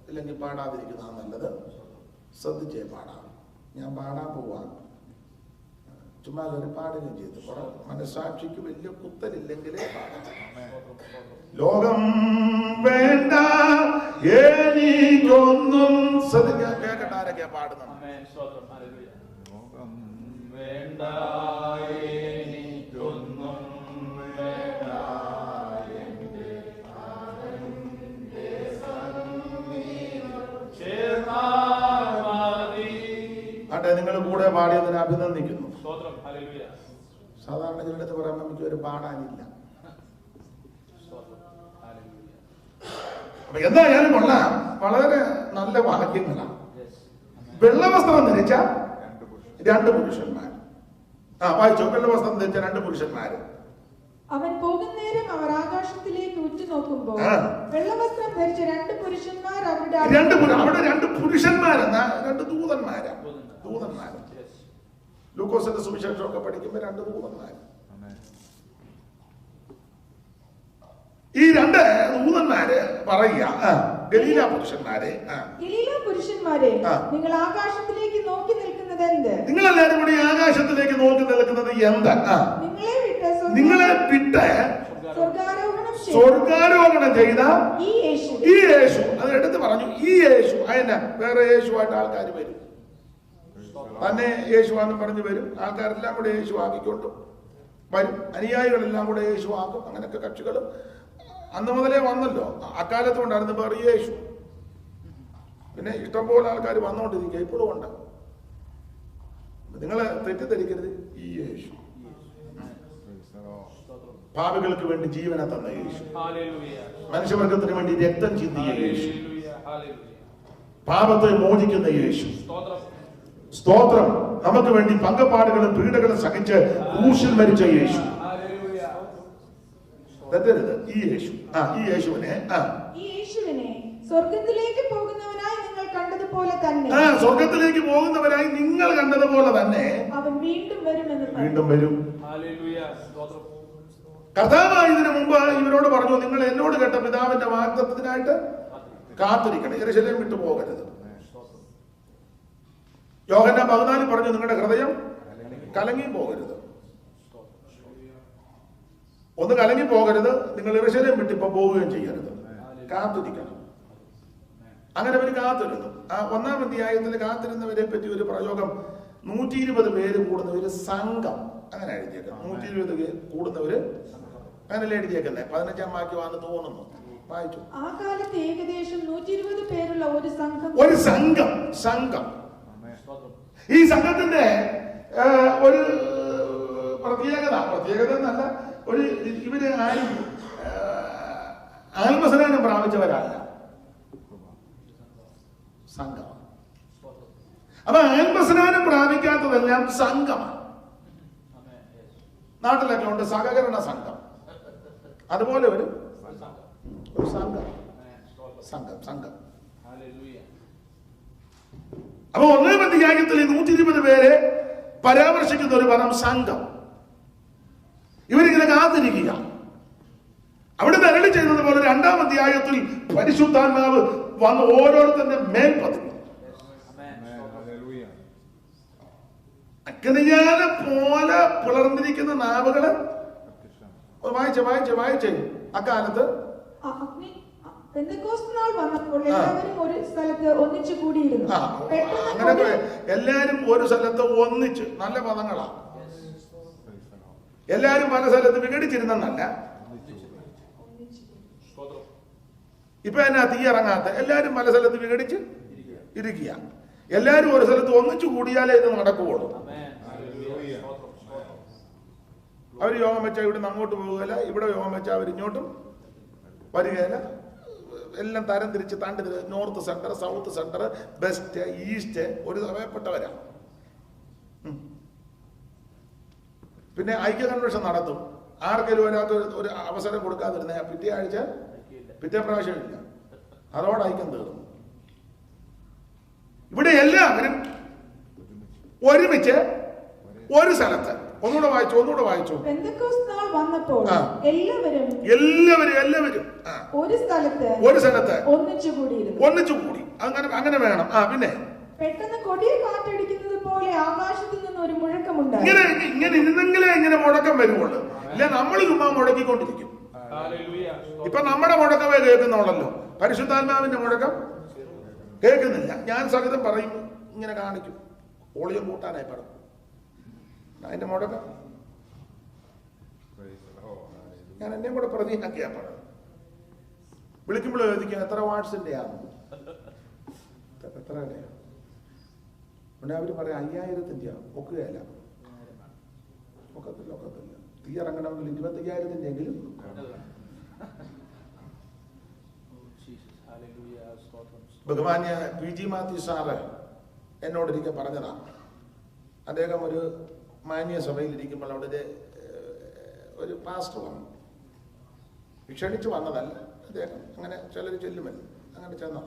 S1: ഇല്ലെങ്കിൽ പാടാതിരിക്കുന്ന നല്ലത്. ശ്രദ്ധിച്ചേ പാടാം. ഞാൻ പാടാൻ പോവാൻ ചുമ്മാ ഒരു പാടുകയും ചെയ്തു. കുറെ മനസ്സാക്ഷിക്ക് വലിയ കുത്തലില്ലെങ്കിലേ പാടാം. ലോകം വേണ്ട എനിക്കൊന്നും. ശ്രദ്ധിക്കാൻ കേൾക്കട്ടെ ആരൊക്കെയാ പാടുന്നത്. ലോകം വേണ്ട എനിക്കൊന്നും വേണ്ട. ആട്ടെ, നിങ്ങൾ കൂടെ പാടിയതിനെ അഭിനന്ദിക്കുന്നു. സാധാരണ ചിലടത്ത് പറയുമ്പോൾ എനിക്ക് ഒരു പാടാനില്ല. അപ്പൊ എന്തായാലും കൊള്ളാം, വളരെ നല്ല വാക്യങ്ങളാണ്. വെള്ളവസ്ത്രം ധരിച്ച രണ്ട് പുരുഷന്മാർ. വായിച്ചോ. വെള്ളവസ്ത്രം ധരിച്ച രണ്ട് പുരുഷന്മാര്.
S2: അവൻ പോകുന്നേരം അവർ ആകാശത്തിലേക്ക് ഉറ്റുനോക്കുമ്പോൾ വെള്ളവസ്ത്രം ധരിച്ച രണ്ട് പുരുഷന്മാർ അവിടെ രണ്ട്
S1: പുരുഷന്മാരെന്നാ, രണ്ട് ദൂതന്മാരാ. ലൂക്കോസിന്റെ സുവിശേഷമൊക്കെ പഠിക്കുമ്പോ രണ്ട് ദൂതന്മാര്. ഈ രണ്ട് ദൂതന്മാര് പറയുക, ഗലീല പുരുഷന്മാരെ,
S2: നിങ്ങൾ ആകാശത്തിലേക്ക് നോക്കി നിൽക്കുന്നത് എന്ത്?
S1: നിങ്ങളെല്ലാരും കൂടി ആകാശത്തിലേക്ക് നോക്കി നിൽക്കുന്നത് എന്ത്? നിങ്ങളെ വിട്ട് സ്വർഗാരോഹണം ചെയ്ത ഈ യേശു. അത് എടുത്ത് പറഞ്ഞു, ഈ യേശു. അതിനാ വേറെ യേശുവായിട്ട് ആൾക്കാർ വരും, തന്നെ യേശുവാന്നും പറഞ്ഞു വരും. ആൾക്കാരെല്ലാം കൂടെ യേശു ആക്കിക്കൊണ്ട് വരും. അനുയായികളെല്ലാം കൂടെ യേശു ആക്കും. അങ്ങനെയൊക്കെ കക്ഷികളും അന്ന് മുതലേ വന്നല്ലോ. അക്കാലത്ത് കൊണ്ടായിരുന്നു വേറെ യേശു. പിന്നെ ഇഷ്ടംപോലെ ആൾക്കാർ വന്നുകൊണ്ടിരിക്കുക, ഇപ്പോഴും ഉണ്ട്. നിങ്ങളെ തെറ്റിദ്ധരിക്കരുത്. ഈ യേശു പാപികൾക്ക് വേണ്ടി ജീവനെ തന്ന യേശു, മനുഷ്യവർഗത്തിന് വേണ്ടി രക്തം ചിന്തിയ യേശു, പാപത്തെ മോചിക്കുന്ന യേശു. സ്തോത്രം. നമുക്ക് വേണ്ടി പങ്കപ്പാടുകളും പീഡകളും സഹിച്ച് ക്രൂശിൽ മരിച്ച യേശു. തെറ്റരുത്. ഈ യേശു. ഈ യേശുവിനെ
S2: സ്വർഗത്തിലേക്ക് പോകുന്നവനായി നിങ്ങൾ കണ്ടതുപോലെ തന്നെ,
S1: സ്വർഗത്തിലേക്ക് പോകുന്നവരായി നിങ്ങൾ കണ്ടതുപോലെ തന്നെ
S2: അവൻ
S1: വീണ്ടും വരും. കർത്താവായതിനു മുമ്പ് ഇവരോട് പറഞ്ഞു, നിങ്ങൾ എന്നോട് കേട്ട പിതാവിന്റെ വാഗ്ദത്തത്തിനായിട്ട് കാത്തിരിക്കണം, യെരൂശലേം വിട്ടു പോകരുത്. യോഹന്നാൻ 14 പറഞ്ഞു, നിങ്ങളുടെ ഹൃദയം കലങ്ങിയും പോകരുത്. ഒന്ന് കലങ്ങി പോകരുത്. നിങ്ങൾ യെരൂശലേം വിട്ട് ഇപ്പൊ പോവുകയും ചെയ്യരുത്. കാത്തിരിക്കണം. അങ്ങനെ അവർ കാത്തിരുന്നു. ആ 1-ാം അധ്യായത്തിൽ കാത്തിരുന്നവരെ പറ്റി ഒരു പ്രയോഗം, 120 പേര് കൂടുന്ന ഒരു സംഘം, അങ്ങനെ എഴുതിയേക്കാം. 120 പേര് കൂടുന്നവര് അങ്ങനെയല്ലേ എഴുതിയേക്കുന്നത്. 15-ാം വാക്യമാണെന്ന് തോന്നുന്നു. വായിച്ചു.
S2: ആ കാലത്ത് ഏകദേശം 120 പേരുള്ള ഒരു സംഘം.
S1: ഈ സംഘത്തിന്റെ ഒരു പ്രത്യേകത എന്നല്ല, ഒരു ഇവര് ആരും ആത്മസ്നാനം പ്രാപിച്ചവരല്ല, സംഘം. അപ്പൊ ആത്മസ്നാനം പ്രാപിക്കാത്തതെല്ലാം സംഘമാണ്. നാട്ടിലൊക്കെ ഉണ്ട് സഹകരണ സംഘം. അതുപോലെ ഒരു സംഘം. അപ്പൊ 1-ാം അധ്യായത്തിൽ 120 പേരെ പരാമർശിക്കുന്ന ഒരു പദം സംഘം. ഇവരിങ്ങനെ കാത്തിരിക്കുക. അവിടെ അരുളി ചെയ്യുന്നത് പോലെ 2-ാം അധ്യായത്തിൽ പരിശുദ്ധാത്മാവ് വന്ന് ഓരോരുത്തരുടെ മേൽ പതിഞ്ഞു. അഗ്നിയാല പോലെ പിളർന്നിരിക്കുന്ന നാവുകള് വായിച്ചേ. അക്കാലത്ത്
S2: പെന്തക്കോസ്ത് നാൾ വന്നപ്പോൾ എല്ലാവരും ഒരു സ്ഥലത്ത് ഒന്നിച്ചു കൂടിയിരുന്നു.
S1: അങ്ങനെ എല്ലാരും ഒരു സ്ഥലത്ത് ഒന്നിച്ച്, നല്ല പദങ്ങളാ. എല്ലാരും പല സ്ഥലത്ത് വിഘടിച്ചിരുന്നല്ല. ഇപ്പൊ എന്നാ തീ ഇറങ്ങാത്ത? എല്ലാരും പല സ്ഥലത്ത് വിഘടിച്ച് ഇരിക്കുക. എല്ലാരും ഒരു സ്ഥലത്ത് ഒന്നിച്ചു കൂടിയാലേ ഇത് നടക്കുകയുള്ളൂ. അവർ യോഗം വെച്ചാൽ ഇവിടുന്ന് അങ്ങോട്ട് പോകുകയില്ല, ഇവിടെ യോഗം വെച്ചാൽ അവർ ഇങ്ങോട്ടും വരികയില്ല. എല്ലാം തരം തിരിച്ച് north centre, south centre, west, east ഒരു സമയപ്പെട്ടവരാ. പിന്നെ ഐക്യ കൺവെൻഷൻ നടത്തും. ആർക്കെങ്കിലും ഒരാൾക്ക് ഒരു അവസരം കൊടുക്കാതിരുന്ന പിറ്റേ പ്രാവശ്യം ഇല്ല, അതോടെ ഐക്യം തീർന്നു. ഇവിടെ എല്ലാവരും ഒരുമിച്ച് ഒരു സ്ഥലത്ത്. ഒന്നുകൂടെ വായിച്ചു.
S2: പെന്തക്കോസ്ത് നാൾ വന്നപ്പോൾ എല്ലാവരും ഒരു സ്ഥലത്ത് ഒന്നിച്ചു കൂടി.
S1: അങ്ങനെ വേണം. പിന്നെ
S2: പെട്ടെന്ന് കൊടിയ കാറ്റടിക്കുന്നത് പോലെ ആകാശത്തിൽ നിന്ന് ഒരു മുഴക്കമുണ്ടായി.
S1: ഇങ്ങനെ ഇരുന്നെങ്കിലേ ഇങ്ങനെ മുഴക്കം വരുവുള്ളൂ. ഇല്ല, നമ്മൾ ചുമ്മാ മുഴക്കിക്കൊണ്ടിരിക്കും. ഇപ്പൊ നമ്മുടെ മുഴക്കമേ കേൾക്കുന്നുള്ളല്ലോ, പരിശുദ്ധാത്മാവിന്റെ മുഴക്കം കേൾക്കുന്നില്ല. ഞാൻ സഹിതം പറയും, ഇങ്ങനെ കാണിക്കും, ഓളിയം കൂട്ടാനായി പറയും. അതിന്റെ മുടക്കം ഞാൻ എന്നെയും കൂടെ പ്രതിയാക്കിയാ പറയും. വിളിക്കുമ്പോൾ ചോദിക്കും എത്ര വാട്സിന്റെ ആണ്, എത്രയുടെ. പിന്നെ അവര് പറയാം 5000-ന്റെ ഒക്കുകയല്ല, ഒക്കത്തില്ല. തീ ഇറങ്ങണമെങ്കിൽ 25,000-ന്റെ എങ്കിലും. ബഹുമാന്യ PG മാത്യു സാറ് എന്നോടൊരിക്കൽ പറഞ്ഞതാണ്. അദ്ദേഹം ഒരു മാന്യ സഭയിലിരിക്കുമ്പോൾ അവിടെ ഒരു പാസ്റ്റർ വന്നു. ക്ഷണിച്ചു വന്നതല്ല, അദ്ദേഹം അങ്ങനെ ചിലർ ചെല്ലുമല്ലോ, അങ്ങനെ ചെന്നു.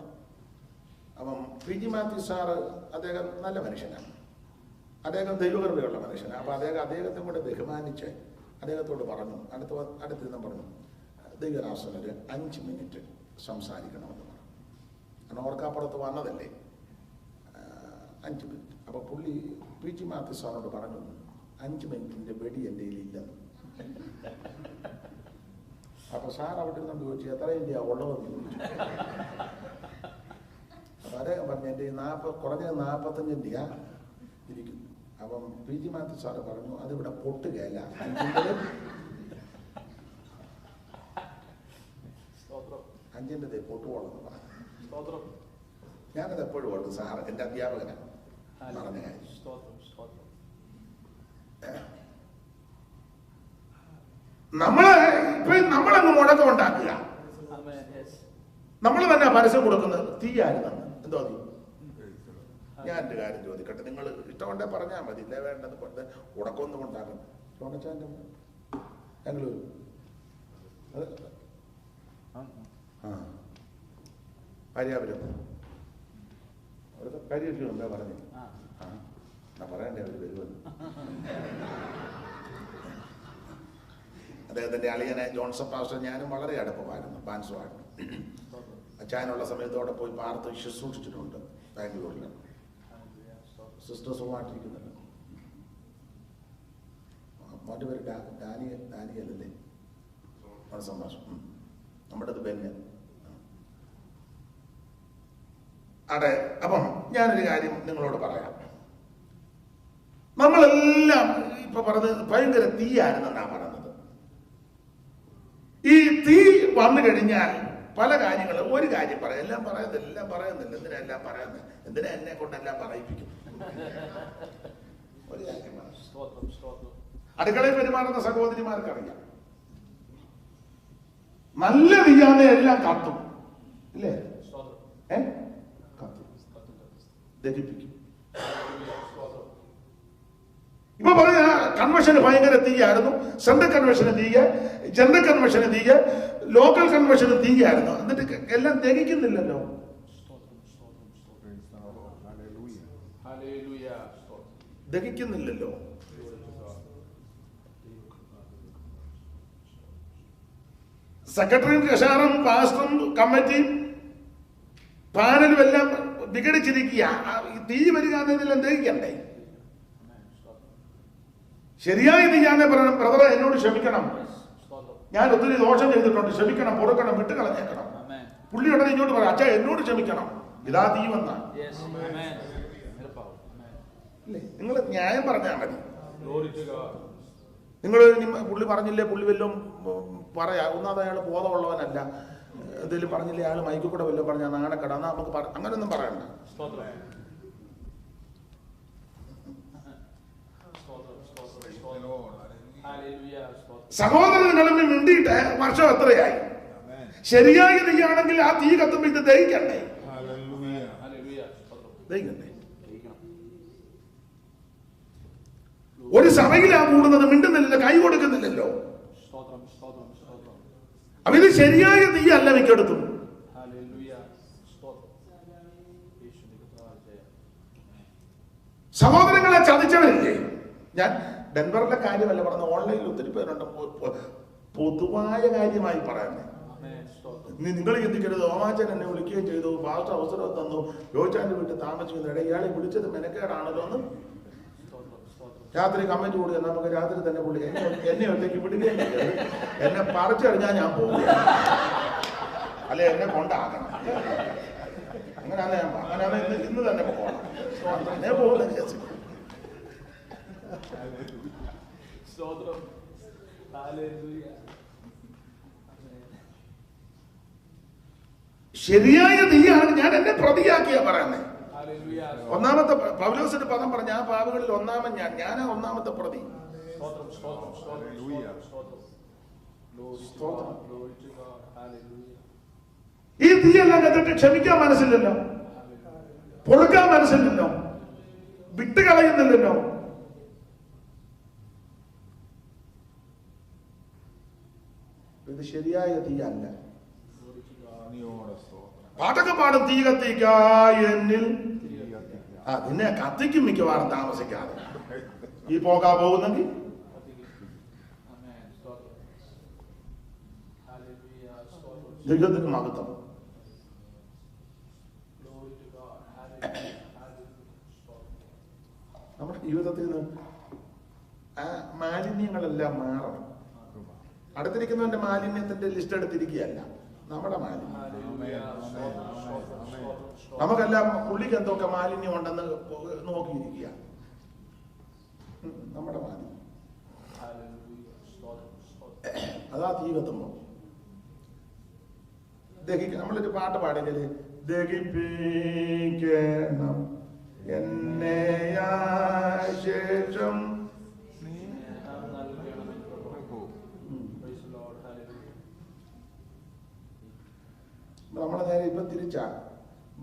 S1: അപ്പം PG മാത്യു സാറ് അദ്ദേഹം നല്ല മനുഷ്യനാണ്, അദ്ദേഹം ദൈവകൃപയുള്ള മനുഷ്യനാണ്. അപ്പം അദ്ദേഹത്തെ കൂടെ ബഹുമാനിച്ച് അദ്ദേഹത്തോട് പറഞ്ഞു, അടുത്തിരുന്ന് പറഞ്ഞു, ദൈവരാസൻ ഒരു 5 മിനിറ്റ് സംസാരിക്കണമെന്ന് പറഞ്ഞു. കാരണം ഓർക്കാപ്പുറത്ത് വന്നതല്ലേ, 5 മിനിറ്റ്. അപ്പൊ പുള്ളി PG മാത്യു സാറിനോട് പറഞ്ഞു, 5 മിനിറ്റിന്റെ വെടി എൻ്റെ കയ്യിലില്ലെന്ന്. അപ്പൊ സാർ അവിടെ നിന്ന് ചോദിച്ചു, എത്ര ഇന്ത്യ ഉള്ളതെന്ന് ചോദിച്ചു. അപ്പൊ അദ്ദേഹം പറഞ്ഞു, എൻ്റെ കുറഞ്ഞത് 45 ഇരിക്കുന്നു. അപ്പം PG മാത്യു സാറ് പറഞ്ഞു, അതിവിടെ പൊട്ടുകയല്ല, 5-ന്റെ പൊട്ടുകോളെന്ന് പറഞ്ഞു. ഞാനത് എപ്പോഴും ഓർത്തു, സാർ എൻ്റെ അധ്യാപകനാണ് പറഞ്ഞ കാര്യം. നമ്മളങ്ങ് മുടക്കം ഉണ്ടാക്കുക. നമ്മൾ തന്നെ പരസ്യം കൊടുക്കുന്നത് തീയായിരുന്നു. എന്തോ ഞാൻ എൻ്റെ കാര്യം ചോദിക്കട്ടെ, നിങ്ങൾ ഇഷ്ടമുണ്ടെ പറഞ്ഞാൽ മതി, ഇല്ലേ വേണ്ടത് കൊണ്ട് ഉടക്കമൊന്നും ഉണ്ടാക്കണം. ചോണച്ചാൻ്റെ ബാംഗ്ലൂർ ഭാര്യാപുരം അവിടുത്തെ കാര്യമൊക്കെ എന്താ പറഞ്ഞു, ഞാൻ പറയണ്ടേ അവർ വരുമെന്ന്. അദ്ദേഹത്തിൻ്റെ അളിയനെ ജോൺസൺ പാസ്റ്റർ ഞാനും വളരെ അടുപ്പമായിരുന്നു, ബാൻസുമായിരുന്നു. അച്ചായനുള്ള സമയത്തോടെ പോയി പാർത്ത് ശുശ്രൂഷിച്ചിട്ടുണ്ട് ബാംഗ്ലൂരിൽ. സിസ്റ്റേഴ്സുമായിട്ടിരിക്കുന്നുണ്ട്. മോൻ്റെ പേര് ഡാനിയലല്ലേ ജോൺസൺ പാസ്റ്റർ, നമ്മുടെ അത് ബെന്നെ. അതെ, അപ്പം ഞാനൊരു കാര്യം നിങ്ങളോട് പറയാം. നമ്മളെല്ലാം ഇപ്പൊ പറഞ്ഞത് ഭയങ്കര തീയായിരുന്നെന്നാ പറഞ്ഞത്. ഈ തീ വന്നു കഴിഞ്ഞാൽ പല കാര്യങ്ങളും, ഒരു കാര്യം പറയാം, എല്ലാം പറയുന്നില്ല. എന്തിനാ പറയുന്നത്? എന്തിനാ എന്നെ കൊണ്ടെല്ലാം പറയിപ്പിക്കും? ഒരു കാര്യം അടുക്കളയിൽ പെരുമാറുന്ന സഹോദരിമാർക്ക് അറിയാം, നല്ല തീയാതെ എല്ലാം കത്തും, ഇല്ലേ? കത്തും, ദഹിപ്പിക്കും. ഇപ്പൊ പറഞ്ഞ കൺവെൻഷന് ഭയങ്കര തീയായിരുന്നു. സെൻട്രൽ കൺവെൻഷന് തീയ, ജനറൽ കൺവെൻഷന് തീയ, ലോക്കൽ കൺവെൻഷന് തീയായിരുന്നു. എന്നിട്ട് എല്ലാം തികയ്ക്കുന്നില്ലല്ലോ. ദഹിക്കുന്നില്ലല്ലോ. സെക്രട്ടറിയും ട്രഷററും പാസ്റ്ററും കമ്മിറ്റിയും പാനലും എല്ലാം വിഘടിച്ചിരിക്കുക. തീ വരിക എന്നതിലെല്ലാം ദഹിക്കണ്ടേ? ശരിയായ തീയാന്നെ പറയണം, ബ്രദറെ എന്നോട് ക്ഷമിക്കണം, ഞാൻ ഒത്തിരി ദോഷം ചെയ്തിട്ടുണ്ട്, ക്ഷമിക്കണം, പൊറുക്കണം, വിട്ടുകളഞ്ഞേക്കണം. പുള്ളി ഉടനെ ഇങ്ങോട്ട് പറയാം, അച്ഛാ എന്നോട് ക്ഷമിക്കണം, ഇതാ തീ വന്ന. നിങ്ങൾ ന്യായം പറഞ്ഞാൽ മതി. നിങ്ങൾ പുള്ളി പറഞ്ഞില്ലേ, പുള്ളി വല്ലതും പറയാ, ഒന്നാമത് അയാൾ ബോധമുള്ളവനല്ല, എന്തെങ്കിലും പറഞ്ഞില്ലേ അയാൾ മൈക്കിൽ കൂടെ വല്ലതും പറഞ്ഞാൽ നാണക്കട, എന്നാ നമുക്ക് അങ്ങനെയൊന്നും പറയണ്ട. സഹോദരങ്ങളും മിണ്ടിയിട്ട് വർഷം എത്രയായി? ശരിയായ തീയാണെങ്കിൽ ആ തീ കത്തുമ്പോ ഇത് ദഹിക്കണ്ടേ? ദഹിക്കണ്ടേ? ഒരു സഭയിലാ കൂടുന്നത്, മിണ്ടുന്നില്ലല്ലോ, കൈ കൊടുക്കുന്നില്ലല്ലോ. അപ്പൊ ഇത് ശരിയായ തീയല്ല മിക്കടുത്തും. സഹോദരങ്ങളെ ചതിച്ചവരില്ലേ? ഞാൻ ഡെൻവറിലെ കാര്യമല്ല പറഞ്ഞ, ഓൺലൈനിൽ ഒത്തിരി പേരുണ്ട്. പൊതുവായ കാര്യമായി പറയുന്നത്. നിങ്ങൾ ചിന്തിക്കരുത്, ഓമാച്ചൻ എന്നെ വിളിക്കുകയും ചെയ്തു, പാസ്റ്റർ അവസരം തന്നു, യോച്ചാന്റെ വീട്ടിൽ താമസിക്കുന്നിടെ ഇയാളെ വിളിച്ചത് മെനക്കേടാണല്ലോ എന്ന് രാത്രി കമന്റ് കൊടുക്കുക. നമുക്ക് രാത്രി തന്നെ പുള്ളി എന്നെ ഒറ്റയ്ക്ക് വിടുകയും ചെയ്തത്, എന്നെ പറിച്ചറിഞ്ഞാൽ ഞാൻ പോവുകയാണ്, അല്ലെ എന്നെ കൊണ്ടാക്കണം. അങ്ങനെയാണ് ഇന്ന് തന്നെ പോകണം. എന്നെ പോകുന്ന കേസ്. ശരിയായ തീയാണ് ഞാൻ എന്നെ പ്രതിയാക്കിയാ പറയുന്നത്. ഒന്നാമത്തെ പൗലോസിന്റെ പദം പറഞ്ഞ, ആ പാപികളിൽ ഒന്നാമൻ ഞാനാ ഒന്നാമത്തെ പ്രതി. ഈ തീയെല്ലാം കണ്ടിട്ട് ക്ഷമിക്കാൻ മനസ്സില്ലല്ലോ, പൊറുക്കാൻ മനസ്സില്ലല്ലോ, വിട്ടുകളയുന്നില്ലല്ലോ. ഇത് ശരിയായ തീയല്ല. പാട്ടൊക്കെ പാടും, തീ കത്തിക്കായി എന്നിൽ. നിന്നെ കത്തിക്കും മിക്കവാറും താമസിക്കാതെ. ഈ പോകാ പോകുന്നെങ്കിൽ ദൈവത്തിന് മഹത്വം. നമ്മുടെ ജീവിതത്തിൽ നിന്ന് ആ മാലിന്യങ്ങളെല്ലാം മാറണം. അടുത്തിരിക്കുന്നവന്റെ മാലിന്യത്തിന്റെ ലിസ്റ്റ് എടുത്തിരിക്കുകയല്ല, നമ്മുടെ മാലിന്യം. നമുക്കെല്ലാം പുള്ളിക്ക് എന്തൊക്കെ മാലിന്യം ഉണ്ടെന്ന് നോക്കിയിരിക്കുക, നമ്മുടെ മാലിന്യം. അതാ തീ കത്തുമ്പോ നമ്മളൊരു പാട്ട് പാടിയാല്, ദഹിപ്പിക്കണം എന്നെ ശേഷം. നമ്മളെ നേരെ ഇപ്പൊ തിരിച്ചാ,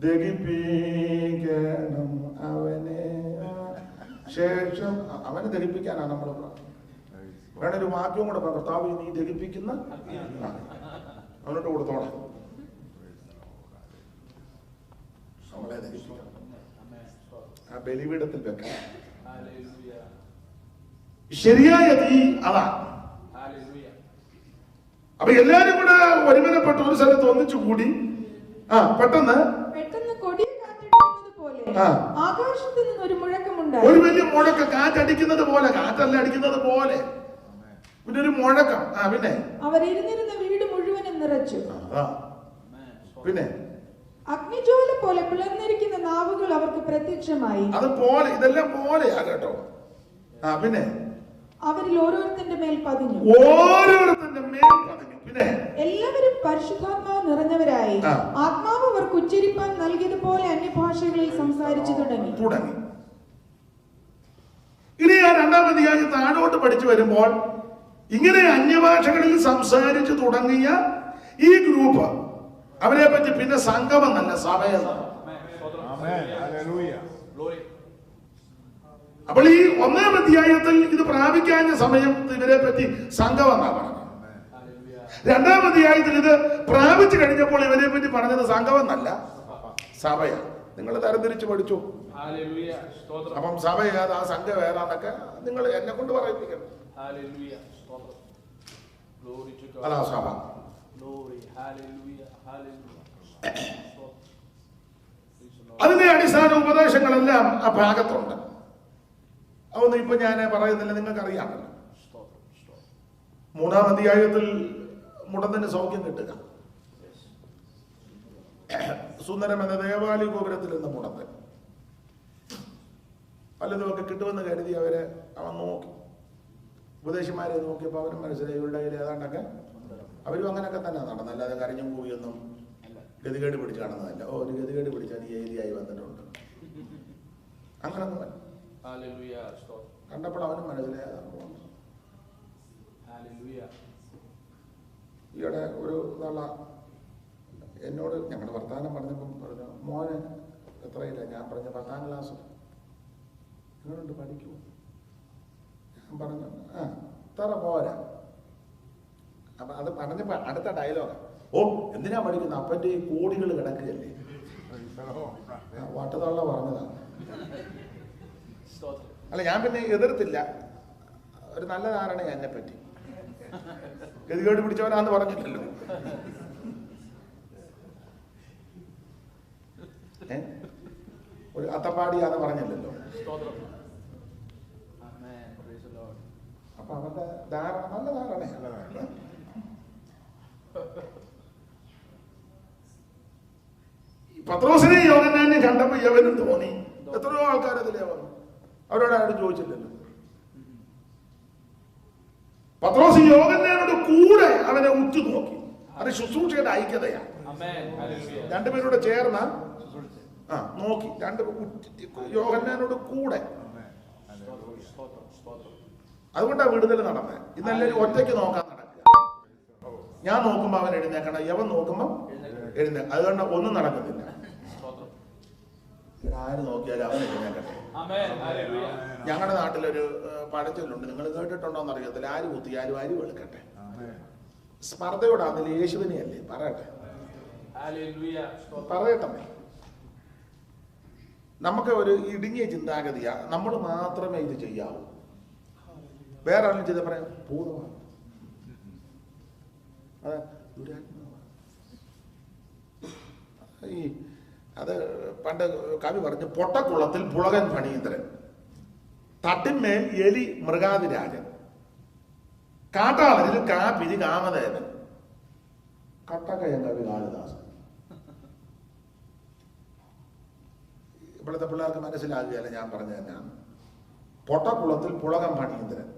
S1: ദഹിപ്പിക്കണം അവനെ ശേഷം. അവനെ ദഹിപ്പിക്കാനാണ് നമ്മൾ വേണ ഒരു വാക്യവും കൂടെ പറയാം, കർത്താവേ നീ ദഹിപ്പിക്കുന്ന അവനോട്ട് കൊടുത്തോളാം. നമ്മളെ ദഹിപ്പിക്കണം, ആ ബലിപീഠത്തിൽ വെക്കണം. ശരിയായ തീ അതാ. അപ്പൊ എല്ലാരും കൂടെ ഒരുമനപ്പെട്ട് ഒരു സ്ഥലത്ത് ഒന്നിച്ചു കൂടി പെട്ടെന്ന്
S2: ആകാശത്തിൽ നിന്ന് ഒരു മുഴക്കമുണ്ടായി.
S1: ഒരു വലിയ മുഴക്കം, കാറ്റടിക്കുന്നത് പോലെ, കാറ്റല്ല അടിക്കുന്നത് പോലെ, പിന്നെ ഒരു മുഴക്കം. പിന്നെ
S2: അവരിരുന്നിരുന്ന വീട് മുഴുവനും നിറച്ചു.
S1: പിന്നെ
S2: അഗ്നിജ്വാല പോലെ പിളർന്നിരിക്കുന്ന നാവുകൾ അവർക്ക് പ്രത്യക്ഷമായി.
S1: അതുപോലെ ഇതെല്ലാം പോലെയാ കേട്ടോ. പിന്നെ
S2: അവരിൽ ഓരോരുത്തന്റെ മേൽ പതിഞ്ഞു.
S1: പിന്നെ
S2: എല്ലാവരും പരിശുദ്ധാത്മാവ് നിറഞ്ഞവരായി ആത്മാവ് അവർക്ക് ഉച്ചരിപ്പാൻ നൽകിയതുപോലെ അന്യഭാഷകളിൽ സംസാരിച്ചു തുടങ്ങി.
S1: ഇനി ആ രണ്ടാം അധ്യായം താഴോട്ട് പഠിച്ചു വരുമ്പോൾ ഇങ്ങനെ അന്യഭാഷകളിൽ സംസാരിച്ചു തുടങ്ങിയ ഈ ഗ്രൂപ്പ്, അവരെ പറ്റി പിന്നെ സംഗമം നല്ല സഭയെന്നാണ്. അപ്പോൾ ഈ ഒന്നാം അധ്യായത്തിൽ ഇത് പ്രാപിക്കാഞ്ഞ സമയത്ത് ഇവരെ പറ്റി സംഘം എന്നാ പറഞ്ഞത്. രണ്ടാം അധ്യായത്തിൽ ഇത് പ്രാപിച്ചു കഴിഞ്ഞപ്പോൾ ഇവരെ പറ്റി പറഞ്ഞത് സംഘം എന്നല്ല, സഭയാണ്. നിങ്ങൾ തരംതിരിച്ച് പഠിച്ചു. അപ്പം സഭ ഏതാ, സംഘം ഏതാന്നൊക്കെ നിങ്ങൾ എന്നെ കൊണ്ട് പറയിപ്പിക്കണം. അതാ സഭ. അതിന്റെ അടിസ്ഥാന ഉപദേശങ്ങളെല്ലാം ആ ഭാഗത്തുണ്ട്. അതൊന്നും ഇപ്പൊ ഞാൻ പറയുന്നില്ല, നിങ്ങൾക്കറിയാമല്ലോ. 3-ാം അധ്യായത്തിൽ മുടന്തിന് സൗഖ്യം കിട്ടുക, സുന്ദരം എന്ന ദേവാലയ ഗോപുരത്തിൽ നിന്ന് മുടന്തൻ പലതുമൊക്കെ കിട്ടുമെന്ന് കരുതി അവൻ നോക്കി, ഉപദേശിമാരെ നോക്കിയപ്പോൾ അവരും മനസ്സിലായി ഇവരുടെ കയ്യിൽ ഏതാണ്ടൊക്കെ. അവരും അങ്ങനെയൊക്കെ തന്നെ നടന്നു, അല്ലാതെ കരഞ്ഞും കൂടിയൊന്നും ഗതികേട് പിടിച്ച് കാണുന്നതല്ല. ഒരു ഗതികേട് പിടിച്ചാൽ ഈ ഏരിയായി വന്നിട്ടുണ്ട്, അങ്ങനൊന്നും കണ്ടപ്പോൾ അവനും മനസ്സിലായതാണ്. ഈയിടെ ഒരു നാള എന്നോട് ഞങ്ങളുടെ വർത്തമാനം പറഞ്ഞപ്പം പറഞ്ഞു, മോന് എത്രയില്ല? ഞാൻ പറഞ്ഞ 10ാം ക്ലാസ്. എങ്ങനെയുണ്ട്, പഠിക്കുമോ? ഞാൻ പറഞ്ഞു ഇത്ര പോരാ. അപ്പൊ അത് പറഞ്ഞപ്പോ അടുത്ത ഡയലോഗ്, ഓ എന്തിനാ പഠിക്കുന്നത്, അപ്പൻ്റെ ഈ കോടികൾ കിടക്കുകയല്ലേ. വട്ടതള്ള പറഞ്ഞതാണ്. അല്ല, ഞാൻ പിന്നെ എതിർത്തില്ല, ഒരു നല്ല ധാരണ എന്നെ പറ്റി. ഗതികേട് പിടിച്ചവനാന്ന് പറഞ്ഞില്ലല്ലോ. ഒരു അത്തപ്പാടിയാന്ന് പറഞ്ഞില്ലല്ലോ. അപ്പൊ അവന്റെ ധാരണ നല്ല ധാരണയാണ്. പത്രോസിനെയും യോഹന്നാനെ കണ്ടപ്പോ യവനും തോന്നി. എത്രയോ ആൾക്കാർ അതിലേ വന്നു, അവരോട് ആരും ചോദിച്ചില്ലല്ലോ. പത്രോസ് യോഹന്നാനോട് കൂടെ അവനെ ഉറ്റുനോക്കി. അത് ശുശ്രൂഷയുടെ ഐക്യതയാണ്. രണ്ടുപേരോട് ചേർന്ന നോക്കി, യോഹന്നാനോട് കൂടെ. അതുകൊണ്ടാണ് വിടുതൽ നടന്നത്. ഇന്നെല്ലാവരും ഒറ്റയ്ക്ക് നോക്കാൻ നടക്കുക. ഞാൻ നോക്കുമ്പോ അവൻ എഴുന്നേക്കണം, യവൻ നോക്കുമ്പോ എഴുന്നേക്കണം. അതുകൊണ്ട് ഒന്നും നടക്കുന്നില്ല. ആര് നോക്കിയാലും അവൻ എഴുന്നേക്കട്ടെ. ഞങ്ങളുടെ നാട്ടിലൊരു പഴഞ്ചൊല്ലുണ്ട്, നിങ്ങൾ കേട്ടിട്ടുണ്ടോന്ന് അറിയത്തില്ല, ആര് കുത്തിയാലും അരി വെളുക്കട്ടെ. സ്പർദ്ധയോട് അതിൽ യേശുവിനെയല്ലേ പറയട്ടെ. പറയട്ടെ, നമുക്ക് ഒരു ഇടുങ്ങിയ ചിന്താഗതിയാ, നമ്മൾ മാത്രമേ ഇത് ചെയ്യാവൂ. വേറെ ആരും ചെയ്ത പറയാം പൂർണ്ണമാണ്, അത് ഈ അത് പണ്ട് കവി പറഞ്ഞു, പൊട്ടക്കുളത്തിൽ പുളകൻ ഫണീന്ദ്രൻ, തട്ടിന്മേൽ എലി മൃഗാതിരാജൻ, കാട്ടാളരിൽ കാപ്പിരി കാമദേവൻ, കട്ടക്കയം കവി കാളിദാസൻ. ഇപ്പോഴത്തെ പിള്ളേർക്ക് മനസ്സിലാകുകയല്ല ഞാൻ പറഞ്ഞു തന്നെയാണ്. പൊട്ടക്കുളത്തിൽ പുളകൻ ഫണീന്ദ്രൻ,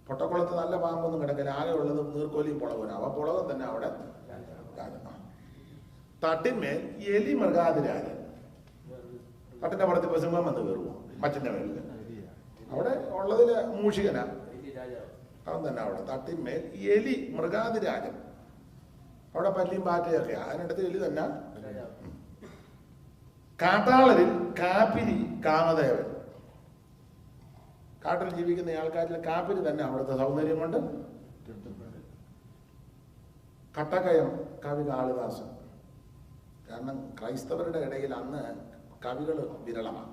S1: പൊട്ടക്കുളത്ത് നല്ല പാമ്പൊന്നും കിടക്കില്ല, ആകെ ഉള്ളത് നീർക്കോലിയും പുളകനാവും. ആ പുളകൻ തന്നെ അവിടെ. തട്ടിന്മേൽ എലി മൃഗാതിരാജൻ, തട്ടിന്റെ പുറത്ത് സിംഹം വന്ന് കയറുമോ മച്ചിന്റെ മേലിൽ, അവിടെ ഉള്ളതില് മൂഷികനാ അവൻ തന്നെ അവിടെ. തട്ടിന്മേൽ എലി മൃഗാതിരാജൻ, അവിടെ പല്ലിയും പാറ്റയൊക്കെ, അതിനടുത്ത് എലി തന്നെ. കാട്ടാളരിൽ കാപ്പിരി കാമദേവൻ, കാട്ടിൽ ജീവിക്കുന്ന ആൾക്കാരിൽ കാപ്പിരി തന്നെ അവിടുത്തെ സൗന്ദര്യം കൊണ്ട്. കട്ടക്കയം കവി കാളിദാസൻ, കാരണം ക്രൈസ്തവരുടെ ഇടയിൽ അന്ന് കവികൾ വിരളമാണ്.